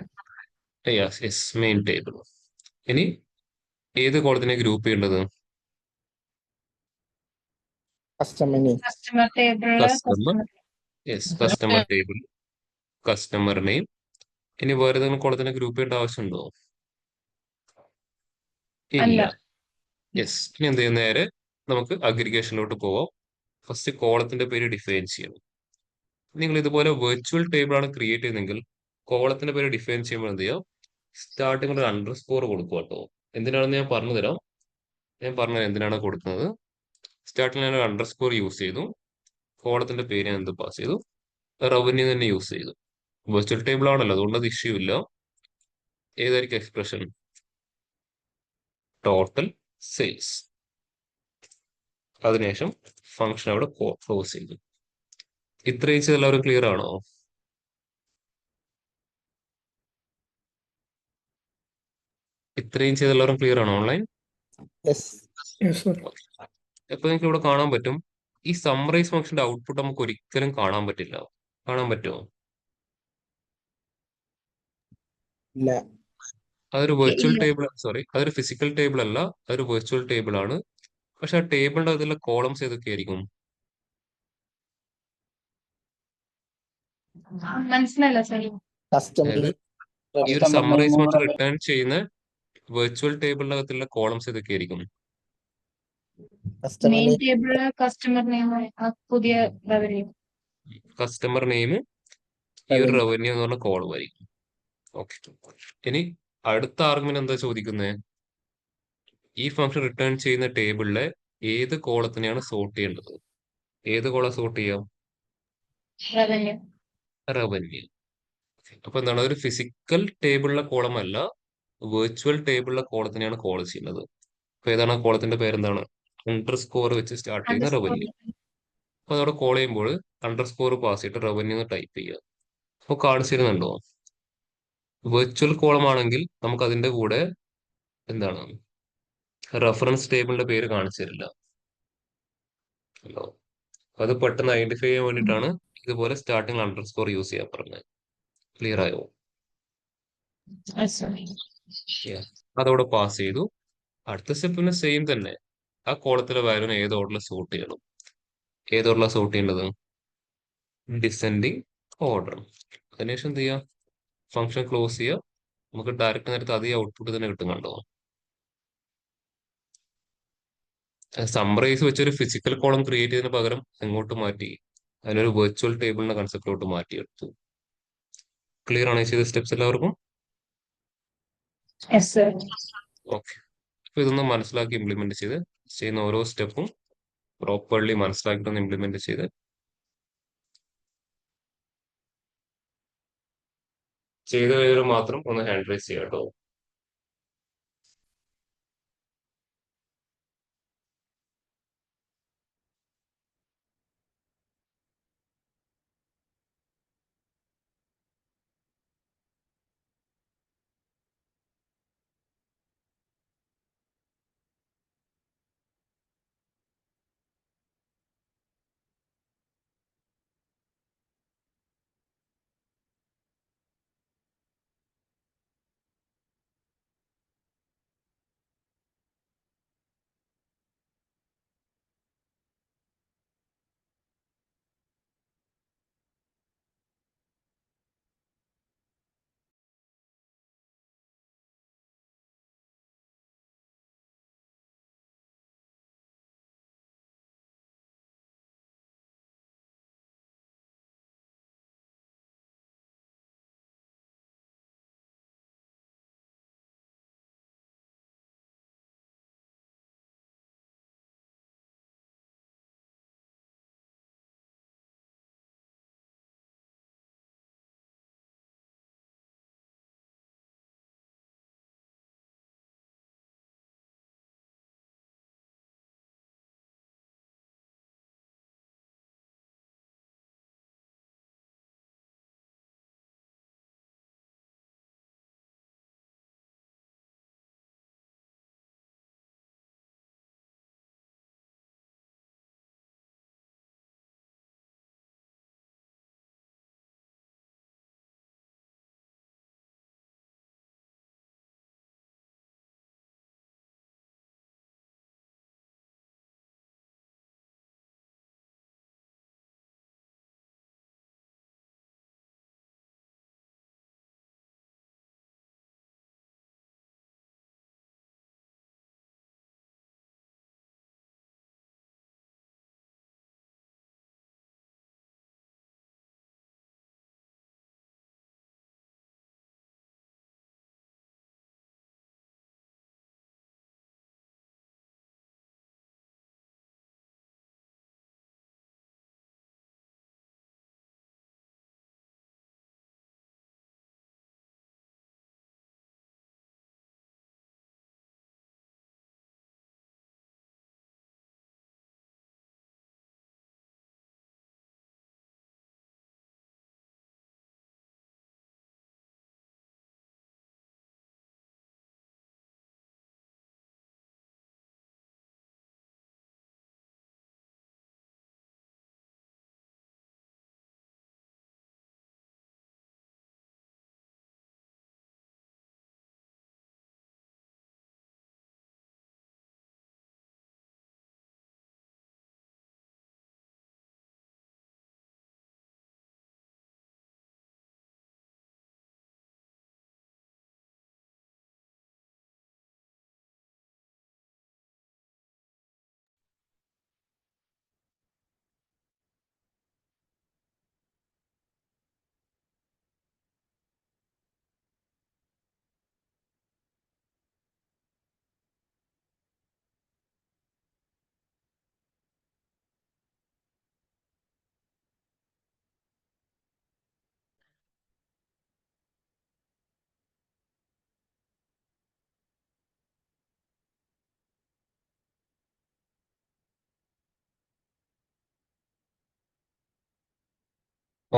A: Yes, main table. ഇനി ഏത് കോളത്തിനെ ഗ്രൂപ്പ് ചെയ്യേണ്ടത്?
B: കസ്റ്റമർ ടേബിളില്
A: customer. Yes, customer table, customer name. ഇനി വേറെ ഏതെങ്കിലും കോളത്തിനെ ഗ്രൂപ്പ് ചെയ്യേണ്ട ആവശ്യമുണ്ടോ? ഇല്ല.
B: അല്ല.
A: യെസ്, ഇനി എന്ത് ചെയ്യുന്ന, നേരെ നമുക്ക് അഗ്രിഗേഷനിലോട്ട് പോവാം. ഫസ്റ്റ് കോളത്തിന്റെ പേര് ഡിഫൈൻ ചെയ്യണം. നിങ്ങൾ ഇതുപോലെ വെർച്വൽ ടേബിൾ ആണ് ക്രിയേറ്റ് ചെയ്യുന്നതെങ്കിൽ കോളത്തിന്റെ പേര് ഡിഫൈൻ ചെയ്യുമ്പോൾ എന്ത് ചെയ്യാം, സ്റ്റാർട്ടിംഗ് ഒരു അണ്ടർസ്കോർ കൊടുക്കുക കേട്ടോ. എന്തിനാണെന്ന് ഞാൻ പറഞ്ഞു തരാം. എന്തിനാണ് കൊടുക്കുന്നത്. സ്റ്റാർട്ടിംഗ് ഞാൻ ഒരു അണ്ടർസ്കോർ യൂസ് ചെയ്തു. കോളത്തിന്റെ പേര് ഞാൻ എന്ത് പാസ് ചെയ്തു? റവന്യൂ തന്നെ യൂസ് ചെയ്തു. വെർച്വൽ ടേബിൾ ആണല്ലോ, അതുകൊണ്ട് അത് ഇഷ്യൂ ഇല്ല. ഏതായിരിക്കും എക്സ്പ്രഷൻ? Total sales. അതിനുശേഷം ഫംഗ്ഷൻ അവിടെ ക്ലോസ് ചെയ്തു. ഇത്രയും ചെയ്ത് എല്ലാവരും ക്ലിയർ ആണോ? ഇത്രയും ചെയ്ത് എല്ലാവരും ക്ലിയർ ആണോ ഓൺലൈൻ?
C: Yes, sir.
A: അപ്പൊ നിങ്ങൾക്ക് ഇവിടെ കാണാൻ പറ്റും, ഈ സമ്മറൈസ് ഫംഗ്ഷന്റെ ഔട്ട്പുട്ട് നമുക്ക് ഒരിക്കലും കാണാൻ പറ്റില്ല. കാണാൻ പറ്റുമോ?
D: ഇല്ല.
A: അതൊരു വെർച്വൽ ടേബിൾ, അതൊരു ഫിസിക്കൽ ടേബിൾ അല്ല, അതൊരു വെർച്വൽ ടേബിൾ ആണ്. പക്ഷെ ആ ടേബിളിന്റെ അതിലുള്ള കോളംസ് ഏതൊക്കെയായിരിക്കും?
B: മനസ്സിലല്ല സർ.
A: അതായത് ഈ ഒരു സമ്മറൈസ് ഫംഗ്ഷൻ റിട്ടേൺ ചെയ്യുന്ന വെർച്വൽ ടേബിളിന്റെ അകത്തുള്ള കോളംസ് ഏതൊക്കെയായിരിക്കും?
B: മെയിൻ ടേബിള് കസ്റ്റമർ നെയിം, പുതിയ റവന്യൂ.
A: കസ്റ്റമർ നെയിം, ഈ ഒരു റവന്യൂ എന്ന് പറഞ്ഞ കോളം ആയിരിക്കും. ഓക്കെ, ഇനി അടുത്ത ആർഗ്യുമെന്റ് എന്താ ചോദിക്കുന്നത്? ഈ ഫംഗ്ഷൻ റിട്ടേൺ ചെയ്യുന്ന ടേബിളിലെ ഏത് കോളത്തിനെയാണ് സോർട്ട് ചെയ്യേണ്ടത്? ഏത് കോളം സോർട്ട് ചെയ്യാം?
B: റവന്യൂ.
A: റവന്യൂ. അപ്പൊ എന്താണ്, ഒരു ഫിസിക്കൽ ടേബിളിലെ കോളം അല്ല, വെർച്വൽ ടേബിളിലെ കോളത്തിനെയാണ് കോൾ ചെയ്യുന്നത്. അപ്പൊ ഏതാണ് ആ കോളത്തിന്റെ പേരെന്താണ്? അണ്ടർസ്കോർ വെച്ച് സ്റ്റാർട്ട് ചെയ്യുന്ന റവന്യൂ. അപ്പൊ അതവിടെ കോൾ ചെയ്യുമ്പോൾ അണ്ടർസ്കോർ പാസ് ചെയ്തിട്ട് റവന്യൂ എന്ന് ടൈപ്പ് ചെയ്യുക. അപ്പോൾ കാണിച്ചു തരുന്നുണ്ടോ? വെർച്വൽ കോളം ആണെങ്കിൽ നമുക്ക് അതിന്റെ കൂടെ എന്താണ് റെഫറൻസ് ടേബിളിന്റെ പേര് കാണിച്ചു തരില്ല. ഉണ്ടോ? അത് പെട്ടെന്ന് ഐഡന്റിഫൈ ചെയ്യാൻ വേണ്ടിയിട്ടാണ് ഇതുപോലെ സ്റ്റാർട്ടിങ് അണ്ടർസ്കോർ യൂസ് ചെയ്യാൻ പറഞ്ഞത്. ക്ലിയർ ആയോ? Yeah. അതവിടെ പാസ് ചെയ്തു. അടുത്ത സ്റ്റെപ്പിന് സെയിം തന്നെ. ആ കോളത്തിലെ വാല്യൂനെ ഏത് ഓർഡറിൽ സോർട്ട് ചെയ്യണം? ഏത് ഓർഡറിലാണ് സോർട്ട് ചെയ്യേണ്ടത്? Descending order. അതിനുശേഷം എന്ത് ചെയ്യുക? ഫംഗ്ഷൻ ക്ലോസ് ചെയ്യുക. നമുക്ക് ഡയറക്റ്റ് നേരത്തെ അതേ ഔട്ട്പുട്ട് തന്നെ കിട്ടും. കണ്ടോ? സമ്മറൈസ് വെച്ചൊരു ഫിസിക്കൽ കോളം ക്രിയേറ്റ് ചെയ്തതിന് പകരം എങ്ങോട്ട് മാറ്റി? അതിനൊരു വെർച്വൽ ടേബിളിന്റെ കൺസെപ്റ്റിലോട്ട് മാറ്റിയെടുത്തു. ക്ലിയർ ആണ് ഈ ചെയ്ത സ്റ്റെപ്സ് എല്ലാവർക്കും?
B: Yes sir.
A: ഓക്കെ. അപ്പൊ ഇതൊന്ന് മനസ്സിലാക്കി ഇംപ്ലിമെന്റ് ചെയ്ത് ചെയ്യുന്ന ഓരോ സ്റ്റെപ്പും പ്രോപ്പർലി മനസ്സിലാക്കിയിട്ടൊന്ന് ഇംപ്ലിമെന്റ് ചെയ്ത് ചെയ്ത കഴിയുമ്പോൾ മാത്രം ഒന്ന് ഹാൻഡ് റൈസ് ചെയ്യാം കേട്ടോ.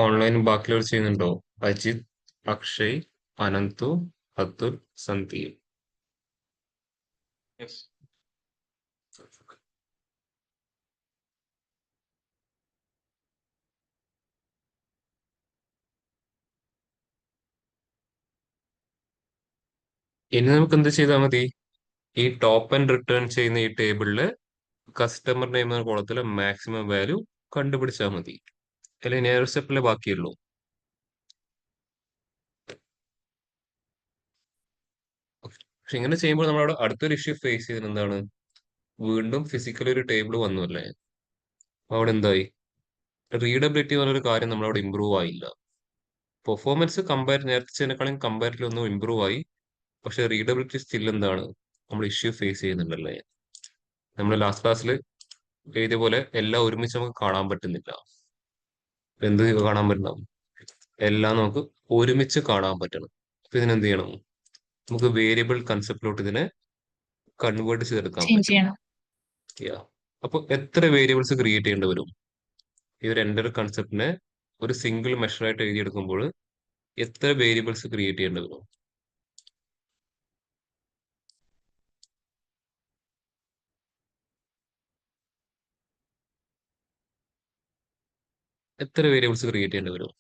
A: ഓൺലൈൻ ബാക്കിയുള്ളവർ ചെയ്യുന്നുണ്ടോ? അജിത്, അക്ഷയ്, അനന്തു, അതുൽ, സന്ദീപ്.
E: യെസ്.
A: ഇനി നമുക്ക് എന്ത് ചെയ്താൽ മതി? ഈ ടോപ്പ് ആൻഡ് റിട്ടേൺ ചെയ്യുന്ന ഈ ടേബിളില് കസ്റ്റമർ നെയിം എന്ന കോളത്തിലെ മാക്സിമം വാല്യൂ കണ്ടുപിടിച്ചാൽ മതി. അല്ലെങ്കിൽ നേർ സ്റ്റെപ്പിലെ ബാക്കിയുള്ളൂ. പക്ഷെ ഇങ്ങനെ ചെയ്യുമ്പോൾ നമ്മളവിടെ അടുത്തൊരു ഇഷ്യൂ ഫേസ് ചെയ്യുന്നത് എന്താണ്? വീണ്ടും ഫിസിക്കലി ഒരു ടേബിൾ വന്നു അല്ലേ? അപ്പൊ അവിടെ എന്തായി? റീഡബിലിറ്റി എന്നൊരു കാര്യം നമ്മളവിടെ ഇമ്പ്രൂവ് ആയില്ല. പെർഫോമൻസ് നേരത്തേക്കാളും കമ്പാരിറ്റീവ് ഒന്നും ഇമ്പ്രൂവ് ആയി. പക്ഷെ റീഡബിലിറ്റി സ്റ്റിൽ എന്താണ്? നമ്മൾ ഇഷ്യൂ ഫേസ് ചെയ്യുന്നുണ്ടല്ലേ? നമ്മൾ ലാസ്റ്റ് ക്ലാസ്സിൽ എഴുതിയ പോലെ എല്ലാം ഒരുമിച്ച് നമുക്ക് കാണാൻ പറ്റുന്നില്ല. എന്ത് കാണാൻ പറ്റണം? എല്ലാം നമുക്ക് ഒരുമിച്ച് കാണാൻ പറ്റണം. അപ്പൊ ഇതിനെന്ത് ചെയ്യണം? നമുക്ക് വേരിയബിൾ കൺസെപ്റ്റിലോട്ട് ഇതിനെ കൺവേർട്ട് ചെയ്തെടുക്കാൻ
B: ചേഞ്ച്
A: പറ്റും.
B: ചെയ്യണം.
A: അപ്പൊ എത്ര വേരിയബിൾസ് ക്രിയേറ്റ് ചെയ്യേണ്ടി വരും? ഈ ഒരു എൻ്റർ കൺസെപ്റ്റിനെ ഒരു സിംഗിൾ മെഷറായിട്ട് എഴുതിയെടുക്കുമ്പോൾ എത്ര വേരിയബിൾസ് ക്രിയേറ്റ് ചെയ്യേണ്ടി വരും? എത്ര വേരിയബിൾസ് ക്രിയേറ്റ് ചെയ്യേണ്ടി വരും?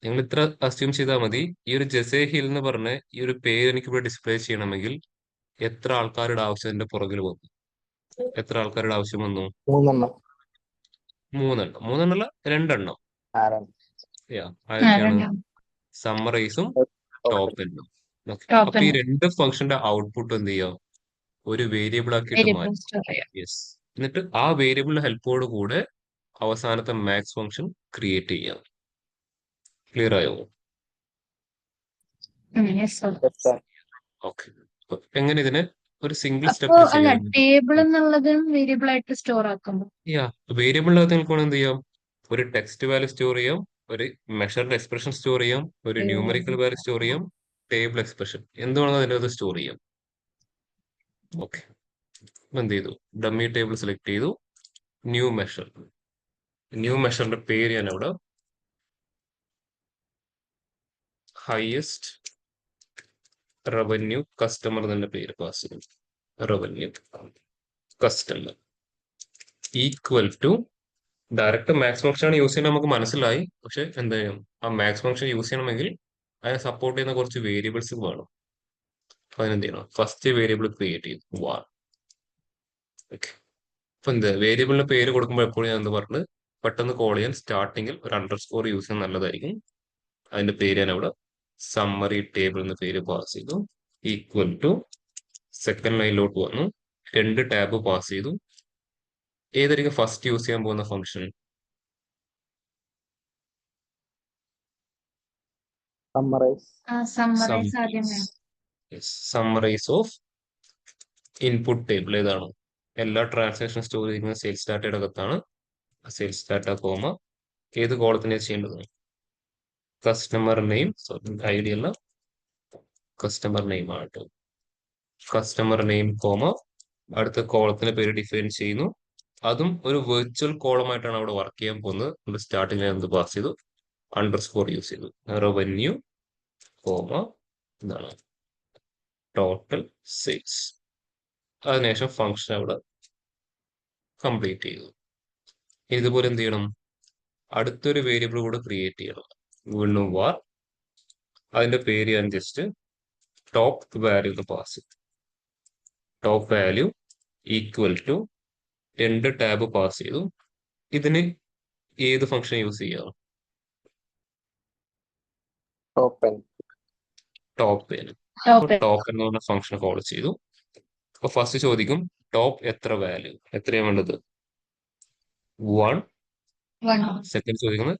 A: നിങ്ങൾ ഇത്ര അസ്യൂം ചെയ്താൽ മതി. ഈ ഒരു ജസേ ഹിൽ എന്ന് പറഞ്ഞ ഈ ഒരു പേര് എനിക്ക് ഇവിടെ ഡിസ്പ്ലേ ചെയ്യണമെങ്കിൽ എത്ര ആൾക്കാരുടെ ആവശ്യം ഇതിന്റെ പുറകിൽ വന്നു? എത്ര ആൾക്കാരുടെ ആവശ്യം വന്നു?
D: 3
A: മൂന്നെണ്ണം. മൂന്നെണ്ണമല്ല, രണ്ടെണ്ണം.
D: ആരാണ്
A: ആരൊക്കെയാണ്?
B: രണ്ടാം
A: സമ്മറൈസും ടോപ്പ് എന്നും.
B: ടോപ്പ്
A: അപ്പൊ ഈ രണ്ട് ഫംഗ്ഷന്റെ ഔട്ട്പുട്ട് എന്ത് ചെയ്യാം? ഒരു വേരിയബിൾ ആക്കിയിട്ട്
B: വേരിയബിൾ
A: മാറ്റും.
B: സ്റ്റോർ ചെയ്യാം.
A: യെസ്. എന്നിട്ട് ആ വേരിയബിളിന്റെ ഹെൽപ്പോട് കൂടെ അവസാനത്തെ മാക്സ് ഫംഗ്ഷൻ ക്രിയേറ്റ് ചെയ്യാം. ക്ലിയർ ആയോ?
B: Yes, sir.
A: ഓക്കെ. എങ്ങനെ ഇതിനെ ഒരു സിംഗിൾ
B: അപ്പൊ
A: സ്റ്റെപ്പിൽ
B: അല്ല
A: ചെയ്യാം?
B: ടേബിൾ എന്നുള്ളതും വേരിയബിൾ ആയിട്ട് സ്റ്റോർ ആക്കുമ്പോ
A: വേരിയബിളിനകത്ത് നിങ്ങൾക്ക് എന്ത് ചെയ്യാം? ഒരു ടെക്സ്റ്റ് വാല്യൂ സ്റ്റോർ ചെയ്യാം, ഒരു മെഷർഡ് എക്സ്പ്രഷൻ സ്റ്റോർ ചെയ്യാം, ഒരു ന്യൂമറിക്കൽ വാല്യൂ സ്റ്റോർ ചെയ്യാം, ടേബിൾ എക്സ്പ്രഷൻ എന്ത് വേണമെങ്കിൽ അതിൻ്റെ അകത്ത് സ്റ്റോർ ചെയ്യാം. ഓക്കെ. എന്ത് ചെയ്തു? ഡമ്മി ടേബിൾ സെലക്ട് ചെയ്തു, ന്യൂ മെഷർ. ന്യൂ മെഷറിന്റെ പേര് ഞാൻ അവിടെ ഹയസ്റ്റ് റവന്യൂ കസ്റ്റമർ എന്ന പേര് പാസ് ചെയ്തു. Revenue customer equal to direct max function ആണ് യൂസ് ചെയ്യുന്നത് നമുക്ക് മനസ്സിലായി. പക്ഷെ എന്താ ചെയ്യും? ആ മാക്സ് ഫംഗ്ഷൻ യൂസ് ചെയ്യണമെങ്കിൽ അതിനെ സപ്പോർട്ട് ചെയ്യുന്ന കുറച്ച് വേരിയബിൾസ് വേണം. അപ്പൊ അതിനെന്ത് ചെയ്യണം? ഫസ്റ്റ് വേരിയബിൾ ക്രിയേറ്റ് ചെയ്തു, വാർ. ഓക്കെ. അപ്പൊ എന്ത് വേരിയബിളിന് പേര് കൊടുക്കുമ്പോൾ എപ്പോഴും ഞാൻ എന്ത് പറഞ്ഞ് പെട്ടെന്ന് കോൾ ചെയ്യാൻ സ്റ്റാർട്ടിങ്ങിൽ ഒരു അണ്ടർസ്കോർ യൂസ് ചെയ്യാൻ നല്ലതായിരിക്കും. അതിന്റെ പേര് ഞാൻ അവിടെ സമ്മറി ടേബിൾ എന്ന പേര് പാസ് ചെയ്തു. ഈക്വൽ ടു സെക്കൻഡ് ലൈനിലോട്ട് വന്നു, 2 ടാബ് പാസ് ചെയ്തു. ഏതായിരിക്കും ഫസ്റ്റ് യൂസ് ചെയ്യാൻ പോകുന്ന ഫംഗ്ഷൻ?
D: സമ്മറൈസ്
B: സമ്മറൈസ് ആദ്യം വേണം.
A: സമ്മറൈസ് ഓഫ് ഇൻപുട്ട് ടേബിൾ ഏതാണ്? എല്ലാ ട്രാൻസാക്ഷൻ സ്റ്റോർ ചെയ്യുന്ന സെയിൽസ് ഡാറ്റയുടെ അകത്താണ്. സെയിൽസ് ഡാറ്റ കോമ ഏത് കോളത്തിനാണ് ചെയ്യേണ്ടത്? Customer name. ഐ ഡി അല്ല, കസ്റ്റമർ നെയിം ആട്ടോ. കസ്റ്റമർ നെയിം കോമ അടുത്ത കോളത്തിന്റെ പേര് ഡിഫൈൻ ചെയ്യുന്നു. അതും ഒരു വെർച്വൽ കോളമായിട്ടാണ് അവിടെ വർക്ക് ചെയ്യാൻ പോകുന്നത്. സ്റ്റാർട്ടിങ് എന്ത് പാസ് ചെയ്തു? അണ്ടർസ്കോർ യൂസ് ചെയ്തു. റവന്യൂ കോമ എന്താണ്? Total sales. അതിനുശേഷം ഫംഗ്ഷൻ അവിടെ കംപ്ലീറ്റ് ചെയ്തു. ഇതുപോലെ എന്ത് ചെയ്യണം? അടുത്തൊരു വേരിയബിൾ കൂടെ ക്രിയേറ്റ് ചെയ്യണം. വീണ്ടും വാർ. അതിന്റെ പേര് ഞാൻ ജസ്റ്റ് ടോപ്പ് വാല്യൂ എന്ന് പാസ് ചെയ്തു. Top value equal to 2 tab pass ചെയ്തു. ഇതിന് ഏത് ഫംഗ്ഷൻ യൂസ് ചെയ്യാം?
D: ഓപ്പൺ
A: ടോപ്പ് ടോപ്പ് എന്ന് പറഞ്ഞ ഫംഗ്ഷൻ കോൾ ചെയ്തു. അപ്പൊ ഫസ്റ്റ് ചോദിക്കും ടോപ്പ് എത്ര വാല്യൂ? എത്രയാണ് വേണ്ടത്? 1. സെക്കൻഡ് ചോദിക്കുന്നത്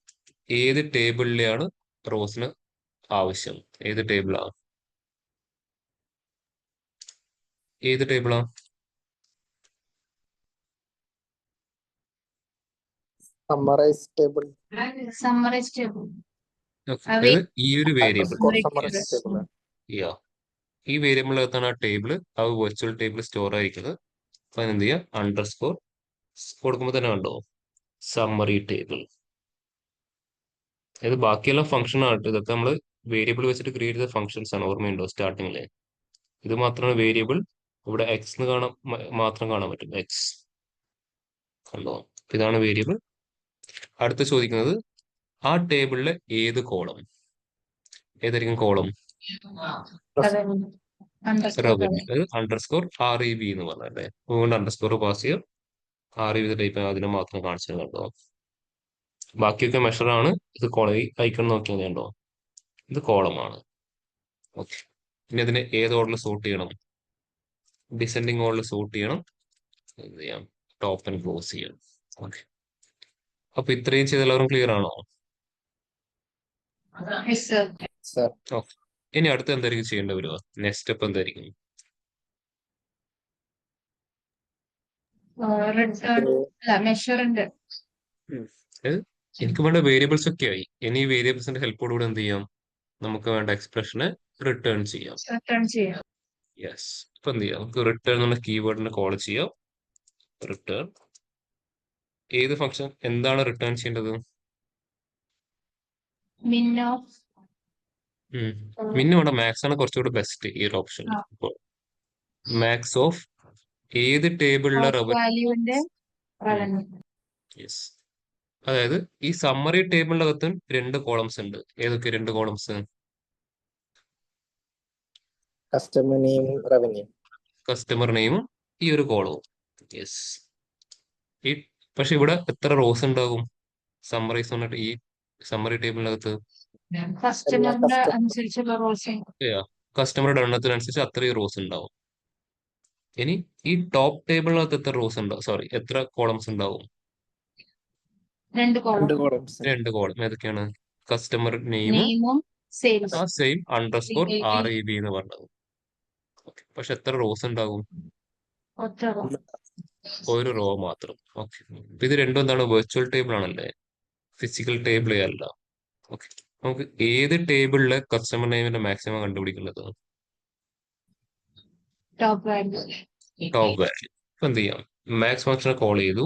A: ഏത് ടേബിളിലെയാണ് റോസിന് ആവശ്യം? ഏത് ടേബിളാ? ഏത് ടേബിളാ?
D: സമ്മറൈസ് ടേബിൾ
B: സമ്മറൈസ് ടേബിൾ
A: ഇത് ഈ ഒരു വേരിയബിൾ.
D: സമ്മറൈസ് ടേബിൾ
A: ഈ വേരിയബിളിനകത്താണ് ആ ടേബിൾ, ആ വെർച്വൽ ടേബിൾ സ്റ്റോർ ആയിരിക്കുന്നത്. അപ്പൊ അതിനെന്ത് ചെയ്യാം? അണ്ടർസ്കോർ കൊടുക്കുമ്പോൾ തന്നെ കണ്ടോ സമ്മറി ടേബിൾ. ഇത് ബാക്കിയെല്ലാം ഫംഗ്ഷൻ ആണ്. ഇതൊക്കെ നമ്മൾ വേരിയബിൾ വെച്ചിട്ട് ക്രിയേറ്റ് ചെയ്ത ഫംഗ്ഷൻസ് ആണ്. ഓർമ്മയുണ്ടോ സ്റ്റാർട്ടിങ്ങില്? ഇത് മാത്രമാണ് വേരിയബിൾ. ഇവിടെ എക്സ് എന്ന് കാണാൻ മാത്രം കാണാൻ പറ്റും. എക്സ് കണ്ടോ? ഇതാണ് വേരിയബിൾ. അടുത്ത ചോദിക്കുന്നത് ആ ടേബിളിലെ ഏത് കോളം? ഏതായിരിക്കും കോളം? റവന്യൂ. അത് അണ്ടർസ്കോർ REB എന്ന് പറഞ്ഞല്ലേ. അതുകൊണ്ട് അണ്ടർസ്കോർ പാസ് ചെയ്യാം. REB ടൈപ്പ് അതിനെ മാത്രം കാണിച്ചത് കണ്ടോ? ബാക്കിയൊക്കെ മെഷർ ആണ്. ഇത് കോളം. ഈ ഐക്കൺ നോക്കിയാൽ കണ്ടോ? ഇത് കോളമാണ്. ഓക്കെ. ഇനി അതിനെ ഏത് ഓർഡറിൽ സോർട്ട് ചെയ്യണം? ഡിസെൻഡിങ് ഓർഡറിൽ സോർട്ട് ചെയ്യണം. എന്ത് ചെയ്യാം? ടോപ്പ് ആൻഡ് ക്ലോസ് ചെയ്യാം. ഓക്കെ. അപ്പൊ ഇത്രയും ചെയ്ത് എല്ലാവരും ക്ലിയർ ആണോ?
D: സർ.
A: ഓക്കെ. ഇനി അടുത്ത് എന്തായിരിക്കും ചെയ്യേണ്ടി വരിക? നെക്സ്റ്റ് സ്റ്റെപ്പ് എന്തായിരിക്കും?
B: മെഷറുണ്ട്.
A: എനിക്ക് വേണ്ട വേരിയബിൾസ് ഒക്കെ ആയി. ഇനി വേരിയബിൾസിന്റെ ഹെൽപ്പോടുകൂടി എന്ത് ചെയ്യാം? നമുക്ക് വേണ്ട എക്സ്പ്രഷനെ റിട്ടേൺ ചെയ്യാം. യെസ്. ഇപ്പൊ എന്ത് ചെയ്യാം? നമുക്ക് റിട്ടേൺ എന്നുള്ള കീവേഡിനെ കോൾ ചെയ്യാം. റിട്ടേൺ. ഏത് ഫംഗ്ഷൻ എന്താണ് റിട്ടേൺ ചെയ്യേണ്ടത്? മിന്നു വേണ്ട. മാക്സ് ആണ് കുറച്ചുകൂടി ബെസ്റ്റ് ഈ ഒരു ഓപ്ഷൻ. മാക്സ് ഓഫ് ഏത് ടേബിളിലെ
B: വാല്യൂവിന്റെ
A: യെസ്. അതായത് ഈ സമ്മറി ടേബിളിന്റെ അകത്ത് 2 കോളംസ് ഉണ്ട്. ഏതൊക്കെ 2 കോളംസ്?
D: കസ്റ്റമർ നെയിമും റവന്യൂ.
A: കസ്റ്റമർ നെയിമും ഈ ഒരു കോളവും. യെസ്. ഈ പക്ഷെ ഇവിടെ എത്ര റോസ് ഉണ്ടാകും? സമ്മറൈസ് വന്നിട്ട് ഈ സമ്മറി ടേബിളിനകത്ത്
B: കസ്റ്റമറിന്റെ അനുസരിച്ചുള്ള റോസ്.
A: കസ്റ്റമറുടെ എണ്ണത്തിനനുസരിച്ച് അത്രയും റോസ് ഉണ്ടാവും. ഇനി ഈ ടോപ്പ് ടേബിളിനകത്ത് എത്ര റോസ് ഉണ്ടാവും? സോറി, എത്ര കോളംസ് ഉണ്ടാവും?
B: 2
D: കോളംസ്.
A: 2 കോളം. ഏതൊക്കെയാണ്? കസ്റ്റമർ നെയിമും ആ സെയിം അണ്ടർസ്കോർ REB എന്ന് പറഞ്ഞത്. ഓക്കെ. പക്ഷെ എത്ര റോസ് ഉണ്ടാവും? ഒരു റോ മാത്രം. ഓക്കെ. ഇത് രണ്ടും എന്താണ്? വെർച്വൽ ടേബിൾ ആണല്ലേ, ഫിസിക്കൽ ടേബിൾ അല്ല. ഓക്കെ. നമുക്ക് ഏത് ടേബിളിലെ കസ്റ്റമർ നെയിമിന്റെ മാക്സിമം കണ്ടുപിടിക്കുന്നത്?
B: Top value.
A: ഇപ്പൊ എന്ത് ചെയ്യാം? മാക്സ് ഫംഗ്ഷനെ കോൾ ചെയ്തു.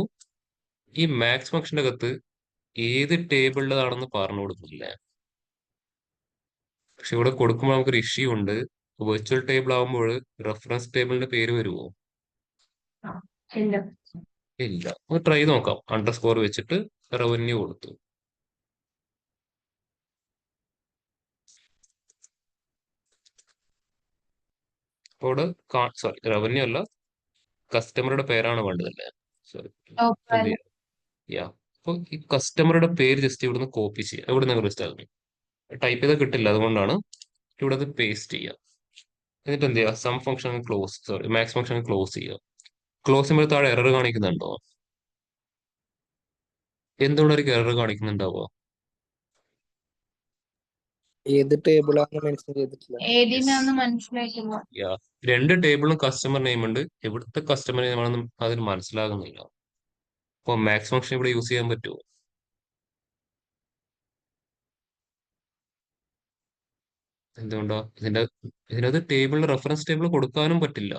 A: ഈ മാക്സ് ഫംഗ്ഷന്റെ അകത്ത് ഏത് ടേബിളിലാണെന്ന് പറഞ്ഞു കൊടുക്കുന്നില്ല. പക്ഷെ ഇവിടെ കൊടുക്കുമ്പോൾ നമുക്കൊരു ഇഷ്യൂ ഉണ്ട്. വെർച്വൽ ടേബിൾ ആകുമ്പോൾ റെഫറൻസ് ടേബിളിന്റെ പേര് വരുമോ? ഇല്ല. ഒന്ന് ട്രൈ നോക്കാം. അണ്ടർസ്കോർ വെച്ചിട്ട് റവന്യൂ കൊടുത്തു. അവിടെ സോറി, റവന്യൂ അല്ല, കസ്റ്റമറുടെ പേരാണ് വേണ്ടതല്ലേ. സോറി. എന്ത് ചെയ്യാം? അപ്പൊ ഈ കസ്റ്റമറുടെ പേര് ജസ്റ്റ് ഇവിടുന്ന് കോപ്പി ചെയ്യാം. ഇവിടെ നിന്ന് ജസ്റ്റ് ടൈപ്പ് ചെയ്താൽ കിട്ടില്ല. അതുകൊണ്ടാണ് ഇവിടെ അത് പേസ്റ്റ് ചെയ്യാം. എന്നിട്ട് എന്ത് ചെയ്യുക? Sum function close, sorry max function close ചെയ്യുക. ക്ലോസ് ചെയ്യുമ്പോൾ താഴെ എറർ കാണിക്കുന്നുണ്ടോ? എന്തുകൊണ്ടായിരിക്കും എറർ കാണിക്കുന്നുണ്ടാവോ?
D: ഏത് ടേബിളാണെന്ന് മെൻഷൻ ചെയ്തിട്ടില്ല.
B: മനസ്സിലാക്കില്ല.
A: 2 ടേബിളും കസ്റ്റമർ നെയിം ഉണ്ട്. എവിടുത്തെ കസ്റ്റമർ നെയിം ആണെന്നും അതിന് മനസ്സിലാകുന്നില്ല. അപ്പൊ മാക്സ് ഫംഗ്ഷൻ ഇവിടെ യൂസ് ചെയ്യാൻ പറ്റുമോ? എന്തുകൊണ്ടോ? ഇതിനകത്ത് ടേബിളിന് റെഫറൻസ് ടേബിൾ കൊടുക്കാനും പറ്റില്ല.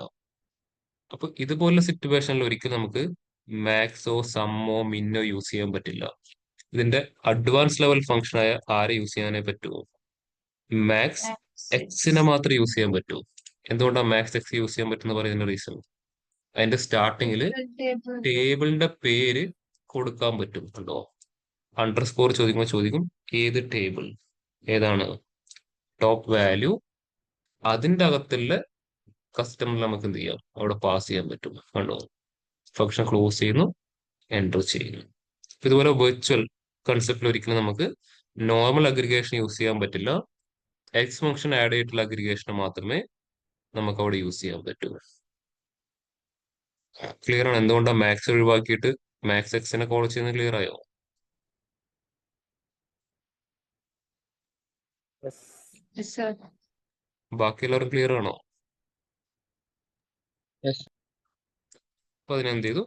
A: അപ്പൊ ഇതുപോലുള്ള സിറ്റുവേഷനിൽ ഒരിക്കലും നമുക്ക് മാക്സോ സമ്മോ മിന്നോ യൂസ് ചെയ്യാൻ പറ്റില്ല. ഇതിന്റെ അഡ്വാൻസ് ലെവൽ ഫംഗ്ഷൻ ആയ ആരെ യൂസ് ചെയ്യാനേ പറ്റുമോ? മാക്സ് എക്സിനെ മാത്രമേ യൂസ് ചെയ്യാൻ പറ്റൂ. എന്തുകൊണ്ടാണ് മാക്സ് എക്സ് യൂസ് ചെയ്യാൻ പറ്റുന്ന പറയുന്ന റീസൺ? അതിന്റെ സ്റ്റാർട്ടിങ്ങില് ടേബിളിന്റെ പേര് കൊടുക്കാൻ പറ്റും. കണ്ടോ? അണ്ടർസ്കോർ ചോദിക്കുമ്പോൾ ചോദിക്കും ഏത് ടേബിൾ, ഏതാണ് ടോപ്പ് വാല്യൂ, അതിന്റെ അകത്തുള്ള കസ്റ്റമർ നമുക്ക് എന്ത് ചെയ്യാം? അവിടെ പാസ് ചെയ്യാൻ പറ്റും. കണ്ടോ? ഫംഗ്ഷൻ ക്ലോസ് ചെയ്യുന്നു, എൻ്റർ ചെയ്യുന്നു. ഇതുപോലെ വെർച്വൽ കൺസെപ്റ്റിൽ ഒരിക്കലും നമുക്ക് നോർമൽ അഗ്രിഗേഷൻ യൂസ് ചെയ്യാൻ പറ്റില്ല. എക്സ് ഫംഗ്ഷൻ ആഡ് ചെയ്തിട്ടുള്ള അഗ്രിഗേഷൻ മാത്രമേ നമുക്ക് അവിടെ യൂസ് ചെയ്യാൻ പറ്റൂ. ക്ലിയർ ആണ്? എന്തുകൊണ്ടാണ് മാക്സ് ഒഴിവാക്കിയിട്ട് മാക്സ് എക്സിനെ കോൾ ചെയ്യുന്നത്? ക്ലിയർ ആയോ? ബാക്കി എല്ലാവരും ക്ലിയർ ആണോ? അപ്പൊ അതിനെന്ത് ചെയ്തു?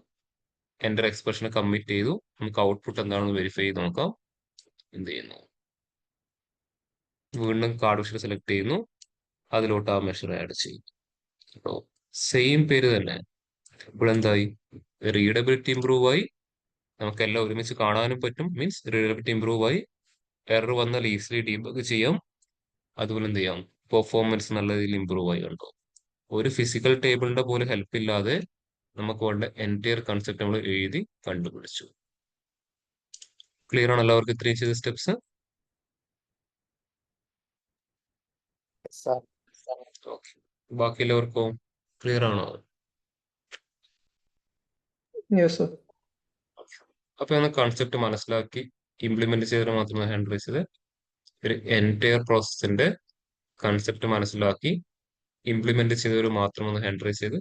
A: എൻ്റർ എക്സ്പ്രഷനെ കമ്മിറ്റ് ചെയ്തു. നമുക്ക് ഔട്ട്പുട്ട് എന്താണെന്ന് വെരിഫൈ ചെയ്ത് നോക്കാം. എന്ത് ചെയ്യുന്നു? വീണ്ടും കാർഡ് വിഷയം സെലക്ട് ചെയ്യുന്നു. അതിലോട്ട് ആ മെഷർ ആഡ് ചെയ്യും. കേട്ടോ? സെയിം പേര് തന്നെ. ഇവിടെ എന്തായി? റീഡബിലിറ്റി ഇംപ്രൂവ് ആയി, നമുക്കെല്ലാം ഒരുമിച്ച് കാണാനും പറ്റും. മീൻസ് റീഡബിലിറ്റി ഇമ്പ്രൂവ് ആയി, എറർ വന്നാൽ ഈസിലി ഡീബഗ് ചെയ്യാം. അതുപോലെ എന്ത് ചെയ്യാം, പെർഫോമൻസ് നല്ല രീതിയിൽ ഇമ്പ്രൂവ് ആയി കണ്ടോ. ഒരു ഫിസിക്കൽ ടേബിളിന്റെ പോലും ഹെൽപ്പ് ഇല്ലാതെ നമുക്ക് വേണ്ട എൻറ്റയർ കൺസെപ്റ്റ് നമ്മൾ എഴുതി കണ്ടുപിടിച്ചു. ക്ലിയർ ആണ് എല്ലാവർക്കും ഇത്രയും ചെയ്ത സ്റ്റെപ്സ്?
D: സാർ
A: ഓക്കെ, ബാക്കി എല്ലാവർക്കും ക്ലിയർ ആണോ?
C: Yes sir.
A: അപ്പൊ ഒന്ന് കൺസെപ്റ്റ് മനസ്സിലാക്കി ഇംപ്ലിമെന്റ് ചെയ്താൽ മാത്രമേ ഹാൻഡിൽ ചെയ്ത് ഒരു എൻറ്റയർ പ്രോസസ്സിന്റെ കൺസെപ്റ്റ് മനസ്സിലാക്കി ഇംപ്ലിമെന്റ് ചെയ്തവർ മാത്രം ഒന്ന് ഹാൻഡിൽ ചെയ്ത്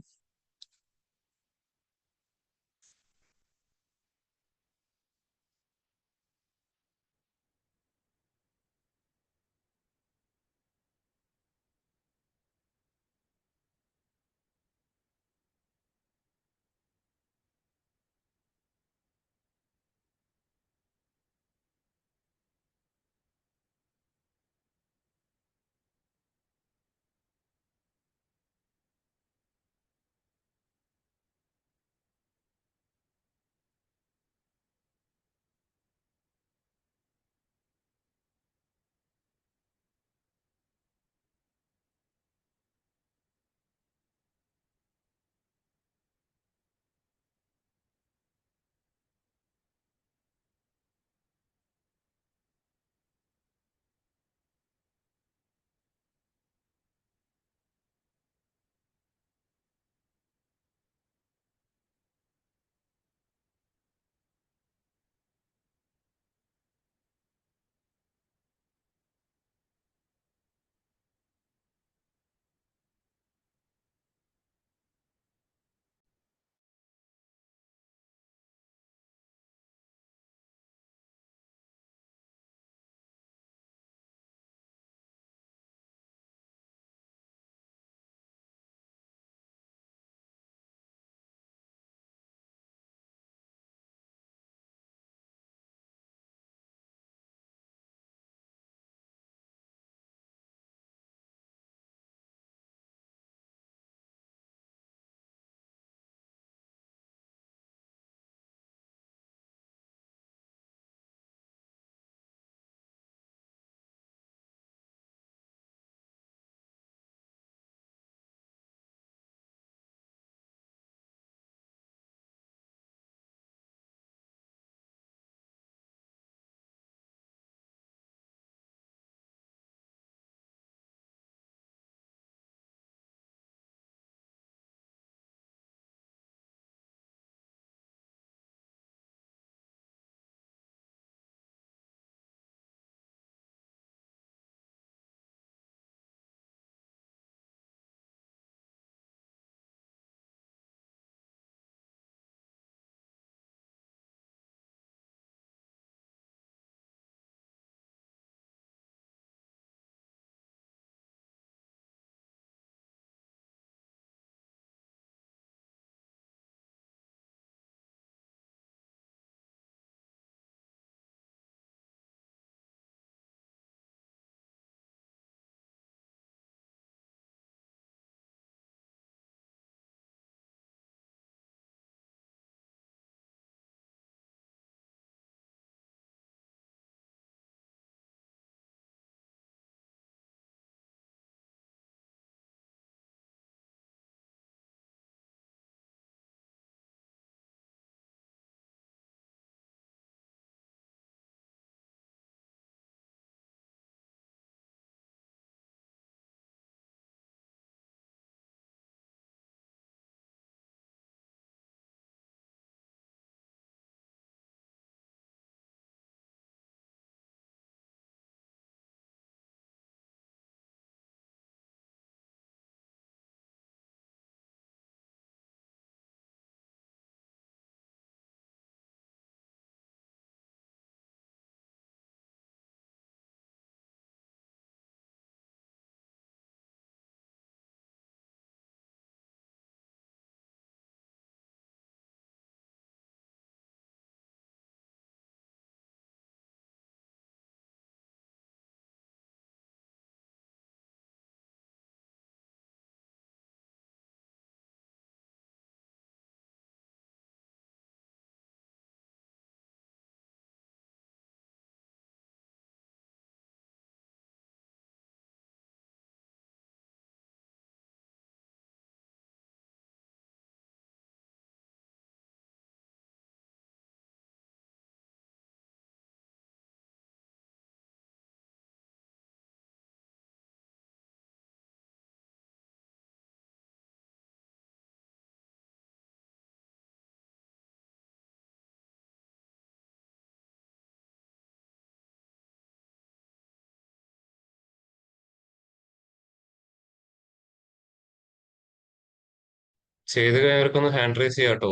A: ചെയ്ത് കഴിഞ്ഞവർക്കൊന്ന് ഹാൻഡ് റൈസ് ചെയ്യാം കേട്ടോ.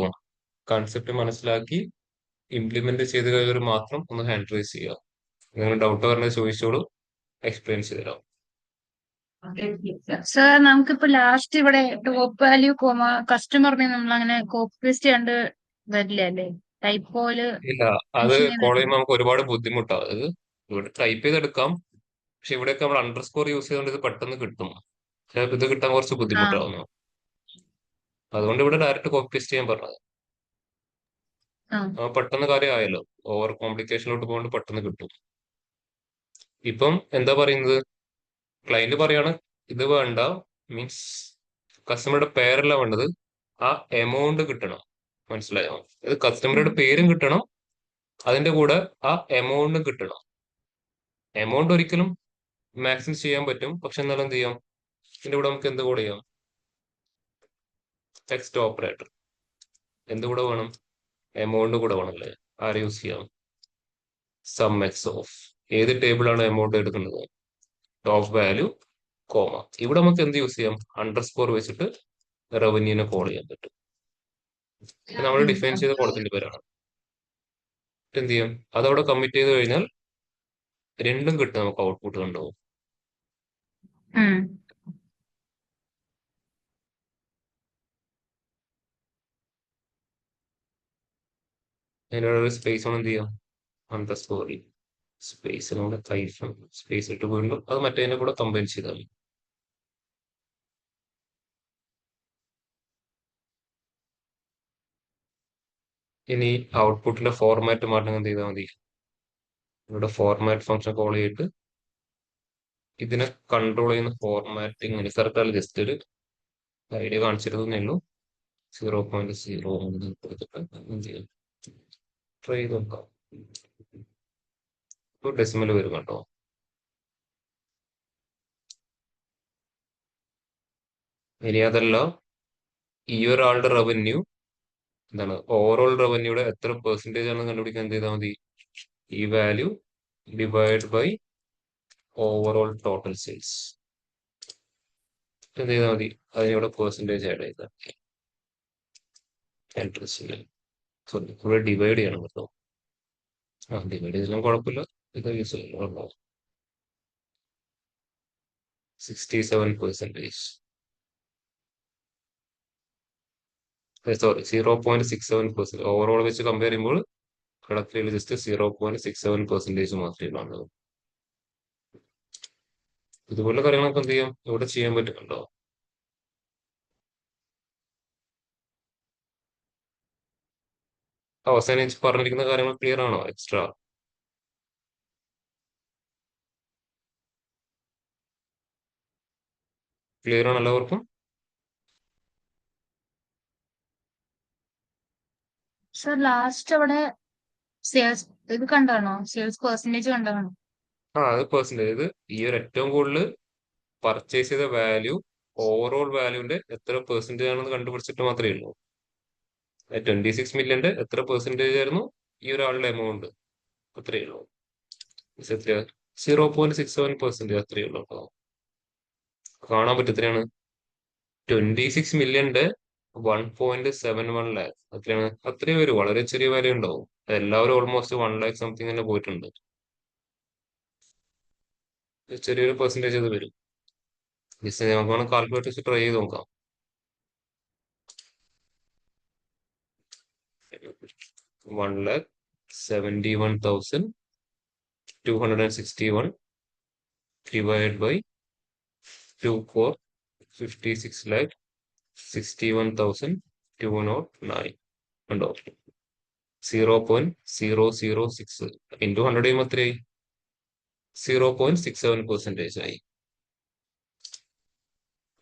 A: കൺസെപ്റ്റ് മനസ്സിലാക്കി ഇംപ്ലിമെന്റ് ചെയ്ത് കഴിഞ്ഞവർ മാത്രം ഒന്ന് ഹാൻഡ് റൈസ് ചെയ്യുക. നിങ്ങൾ ഡൗട്ട് പറഞ്ഞത് ചോദിച്ചോളൂ, എക്സ്പ്ലെയിൻ ചെയ്തുതരാം.
B: സർ നമുക്കിപ്പോ ലാസ്റ്റ് ഇവിടെ ടോപ്പ് വാല്യൂ കോമ കസ്റ്റമറിനെ നമ്മൾ അങ്ങനെ കോപ്പി പേസ്റ്റ് ചെയ്യാണ്ട് വരില്ല അല്ലേ? ടൈപ്പോയില്
A: ഇല്ല, അത് കോൾ ചെയ്യുമ്പോൾ നമുക്ക് ഒരുപാട് ബുദ്ധിമുട്ടാണ്. അത് ഇവിടെ ടൈപ്പ് ചെയ്തെടുക്കാം, പക്ഷെ ഇവിടെയൊക്കെ നമ്മൾ അണ്ടർസ്കോർ യൂസ് ചെയ്തുകൊണ്ട് ഇത് പെട്ടെന്ന് കിട്ടും. പക്ഷെ ഇത് കിട്ടാൻ കുറച്ച് ബുദ്ധിമുട്ടാവുന്നു. അതുകൊണ്ട് ഇവിടെ ഡയറക്റ്റ് കോപ്പി പേസ്റ്റ് ചെയ്യാൻ പറഞ്ഞത്. പെട്ടെന്ന് കാര്യമായല്ലോ, ഓവർ കോംപ്ലിക്കേഷനിലോട്ട് പോകൊണ്ട് പെട്ടെന്ന് കിട്ടും. ഇപ്പം എന്താ പറയുന്നത്, ക്ലയന്റ് പറയാണ് ഇത് വേണ്ട, മീൻസ് കസ്റ്റമറുടെ പേരല്ല വേണ്ടത്, ആ എമൗണ്ട് കിട്ടണം. മനസ്സിലായോ? ഇത് കസ്റ്റമറുടെ പേരും കിട്ടണം, അതിന്റെ കൂടെ ആ എമൗണ്ടും കിട്ടണം. എമൗണ്ട് ഒരിക്കലും മാക്സിമം ചെയ്യാൻ പറ്റും, പക്ഷെ എന്നാലും എന്ത് ചെയ്യാം, ഇതിന്റെ കൂടെ നമുക്ക് എന്ത് കൂടെ ചെയ്യാം, ടെക്സ്റ്റ് ഓപ്പറേറ്റർ എന്ത് കൂടെ വേണം, എമൗണ്ട് കൂടെ വേണമല്ലേ. ആര് യൂസ് ചെയ്യാം, സം എക്സ് ഓഫ് ഏത് ടേബിളാണ് എമൗണ്ട് എടുക്കുന്നത്, ടോപ്പ് വാല്യൂ കോമ. ഇവിടെ നമുക്ക് എന്ത് യൂസ് ചെയ്യാം, അണ്ടർസ്കോർ വെച്ചിട്ട് റവന്യൂനെ കോൾ ചെയ്യാൻ പറ്റും. നമ്മൾ ഡിഫൈൻ ചെയ്ത കോളത്തിന്റെ പേരാണ്. എന്ത് ചെയ്യാം, അതവിടെ കമ്മിറ്റ് ചെയ്ത് കഴിഞ്ഞാൽ രണ്ടും കിട്ടും, നമുക്ക് ഔട്ട്പുട്ട് കണ്ടാവും. അതിനുള്ള ഒരു സ്പേസ് ആണ് എന്ത് ചെയ്യാം, അണ്ടർസ്കോർ സ്പേസിനോട് ഹൈഫൺ സ്പേസ് ഇട്ട് വീണ്ടും അത് മറ്റേതിന്റെ കൂടെ കമ്പൈൻ ചെയ്താൽ മതി. ഇനി ഔട്ട്പുട്ടിന്റെ ഫോർമാറ്റ് മാറ്റം എന്ത് ചെയ്താൽ മതി, ഇവിടെ ഫോർമാറ്റ് ഫംഗ്ഷൻ കോൾ ചെയ്തിട്ട് ഇതിനെ കൺട്രോൾ ചെയ്യുന്ന ഫോർമാറ്റിംഗ് അനുസരിച്ചാൽ ജസ്റ്റ് ഒരു ഐഡിയ കാണിച്ചിരുന്നേ ഉള്ളൂ. 0.0 കൊടുത്തിട്ട് എന്ത് ചെയ്യാം, ട്രൈ ചെയ്ത് നോക്കാം. ഇപ്പോൾ ഡെസിമൽ വരും കേട്ടോ. ഇനി അതല്ല, ഈ ഒരാളുടെ റവന്യൂ എന്താണ്, ഓവറോൾ റവന്യൂടെ എത്ര പെർസെന്റേജ് ആണെന്ന് കണ്ടുപിടിക്കാൻ എന്ത് ചെയ്താൽ മതി, ഈ value divide by overall total sales എന്ത് ചെയ്താൽ മതി, അതിനിവിടെ പെർസെന്റേജ് ആഡ് ചെയ്താൽ എൻട്രി ചെയ്യാം. സോറി, ഇവിടെ ഡിവൈഡ് ചെയ്യണം കേട്ടോ. ഡിവൈഡ് ചെയ്താലും കുഴപ്പമില്ല, ഇത് യൂസ് ചെയ്യുന്നുണ്ടോ. 67%, സോറി 0.67%. ഓവറോൾ വെച്ച് കമ്പയർ ചെയ്യുമ്പോൾ കണക്കിൽ ജസ്റ്റ് 0.67% മാത്രമേ കാണുള്ളൂ. ഇതുപോലുള്ള കാര്യങ്ങളൊക്കെ എന്ത് ചെയ്യാം, ഇവിടെ ചെയ്യാൻ പറ്റുന്നുണ്ടോ. അവസാനം പറഞ്ഞിരിക്കുന്ന കാര്യങ്ങൾ ക്ലിയർ ആണോ, എക്സ്ട്രാ ക്ലിയർ ആണ് എല്ലാവർക്കും?
B: സർ ലാസ്റ്റ് അവിടെ സെയിൽസ് ഇത് കണ്ടാണോ, സെയിൽസ് പെർസെന്റേജ് കണ്ടാണോ?
A: അത് പെർസെന്റേജ്, ഈ ഒരു ഏറ്റവും കൂടുതൽ പർച്ചേസ് ചെയ്ത വാല്യൂ ഓവറോൾ വാല്യൂന്റെ എത്ര പെർസെന്റേജ് ആണെന്ന് കണ്ടുപിടിച്ചിട്ട് മാത്രമേ ഉള്ളൂ. 26 മില്യന്റെ എത്ര പെർസെന്റേജ് ആയിരുന്നു ഈ ഒരാളുടെ എമൗണ്ട്, അത്രയേ ഉള്ളൂ. 0.67%, അത്രയേ ഉള്ളൂ കേട്ടോ. കാണാൻ പറ്റും എത്രയാണ്, 26 മില്യന്റെ 1.71 ലാക്ക്, അത്രയാണ്. അത്രയും വരും, വളരെ ചെറിയ വാല്യൂ ഉണ്ടാവും. എല്ലാവരും ഓൾമോസ്റ്റ് 1 ലാക്ക് സംതിങ് തന്നെ പോയിട്ടുണ്ട്. ചെറിയൊരു പെർസെന്റേജ് അത് വരും. നമുക്ക് വേണം കാൽക്കുലേറ്റ് വെച്ച് ട്രൈ ചെയ്ത് നോക്കാം. 1,71,261 divided by 2,456,61,209 ഉണ്ടോ. 0.006 ഇൻറ്റു 100 ചെയ്യുമ്പോൾ എത്രയായി, 0.67% ആയി.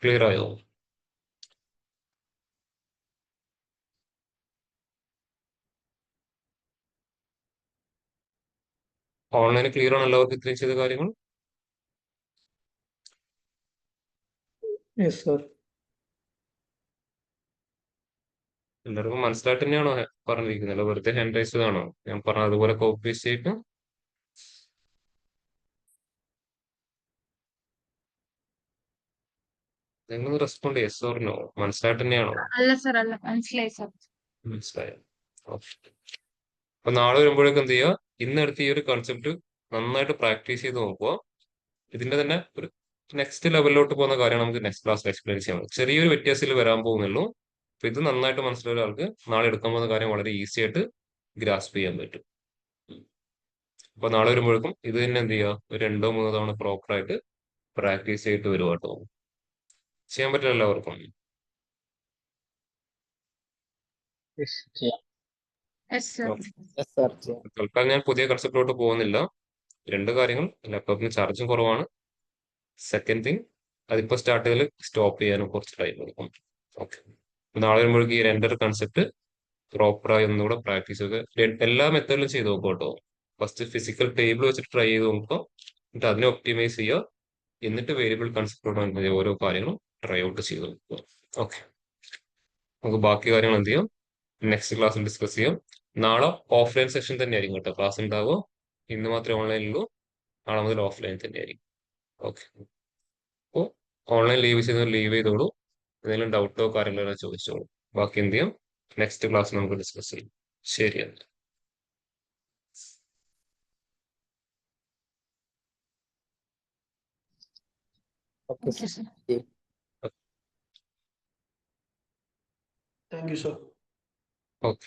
A: ക്ലിയർ ആയോ? ഓൺലൈനിൽ ക്ലിയർ ആണ് എല്ലാവർക്കും ഇത്രയും ചെയ്ത കാര്യങ്ങൾ?
C: Yes, sir.
A: എല്ലാവർക്കും മനസ്സിലായിട്ട് തന്നെയാണോ പറഞ്ഞിരിക്കുന്നത്, അല്ല വെറുതെ ഹാൻഡ് റൈസ് ചെയ്താണോ ഞാൻ പറഞ്ഞ അതുപോലെ കോപ്പി ചെയ്തിട്ട്? നിങ്ങൾ റെസ്പോണ്ട് യെസ് ഓർ നോ, മനസ്സിലായിട്ട് തന്നെയാണോ?
B: അല്ല സർ, അല്ല, മനസ്സിലായി സർ.
A: മനസ്സിലായോ? ഓക്കെ. അപ്പൊ നാളെ വരുമ്പോഴേക്കും എന്ത് ചെയ്യുക, ഇന്നെടുത്ത് ഈ ഒരു കൺസെപ്റ്റ് നന്നായിട്ട് പ്രാക്ടീസ് ചെയ്ത് നോക്കുക. ഇതിന്റെ തന്നെ ഒരു നെക്സ്റ്റ് ലെവലിലോട്ട് പോകുന്ന കാര്യമാണ് നമുക്ക് നെക്സ്റ്റ് ക്ലാസ്സിൽ എക്സ്പ്ലെയിൻ ചെയ്യാൻ പറ്റും. ചെറിയൊരു വ്യത്യാസത്തിൽ വരാൻ പോകുന്നുള്ളൂ. അപ്പൊ ഇത് നന്നായിട്ട് മനസ്സിലായ ഒരാൾക്ക് നാളെ എടുക്കാൻ പോകുന്ന കാര്യം വളരെ ഈസി ആയിട്ട് ഗ്രാസ്പ് ചെയ്യാൻ പറ്റും. അപ്പൊ നാളെ വരുമ്പോഴേക്കും ഇത് തന്നെ എന്ത് ചെയ്യുക, ഒരു 2-3 തവണ പ്രോപ്പർ ആയിട്ട് പ്രാക്ടീസ് ചെയ്തിട്ട് വരും കേട്ടോ. ചെയ്യാൻ പറ്റില്ല എല്ലാവർക്കും?
E: ചെയ്യാം.
B: Yes sir.
A: Okay.
D: Yes sir ചെയ്യാം.
A: തൽക്കാലം ഞാൻ പുതിയ കൺസെപ്റ്റിലോട്ട് പോകുന്നില്ല. 2 കാര്യങ്ങൾ, ലാപ്ടോപ്പിന് ചാർജും കുറവാണ്. സെക്കൻഡ് തിങ്, അതിപ്പോ സ്റ്റാർട്ട് ചെയ്താൽ സ്റ്റോപ്പ് ചെയ്യാനും കുറച്ച് ടൈം എടുക്കും. ഓക്കെ. നാളെ വരുമ്പോഴേക്കും ഈ 2 കൺസെപ്റ്റ് പ്രോപ്പറായി ഒന്നുകൂടെ പ്രാക്ടീസ് ചെയ്ത് എല്ലാ മെത്തേഡിലും ചെയ്ത് നോക്കുക കേട്ടോ. ഫസ്റ്റ് ഫിസിക്കൽ ടേബിൾ വെച്ചിട്ട് ട്രൈ ചെയ്ത് നോക്കുക, എന്നിട്ട് അതിനെ ഒപ്റ്റിമൈസ് ചെയ്യുക, എന്നിട്ട് വേരിയബിൾ കൺസെപ്റ്റോട് ഓരോ കാര്യങ്ങളും ട്രൈ ഔട്ട് ചെയ്ത് നോക്കുക. ഓക്കെ. നമുക്ക് ബാക്കി കാര്യങ്ങൾ എന്ത് ചെയ്യാം, നെക്സ്റ്റ് ക്ലാസ്സിൽ ഡിസ്കസ് ചെയ്യാം. നാളെ ഓഫ്ലൈൻ സെഷൻ തന്നെയായിരിക്കും കേട്ടോ ക്ലാസ് ഉണ്ടാവുക. ഇന്ന് മാത്രമേ ഓൺലൈനിലുള്ളൂ, നാളെ മുതൽ ഓഫ്ലൈൻ തന്നെയായിരിക്കും. ഓക്കെ. അപ്പോൾ ഓൺലൈൻ ലീവ് ചെയ്യുന്നവർ ലീവ് ചെയ്തോളൂ. എന്തെങ്കിലും ഡൗട്ടോ കാര്യങ്ങളോ ചോദിച്ചോളൂ. ബാക്കി എന്ത് ചെയ്യാം, നെക്സ്റ്റ് ക്ലാസ് നമുക്ക് ഡിസ്കസ് ചെയ്യും. ശരിയാണ്.
D: Okay
B: okay sir.
C: Thank you, sir.
A: Okay.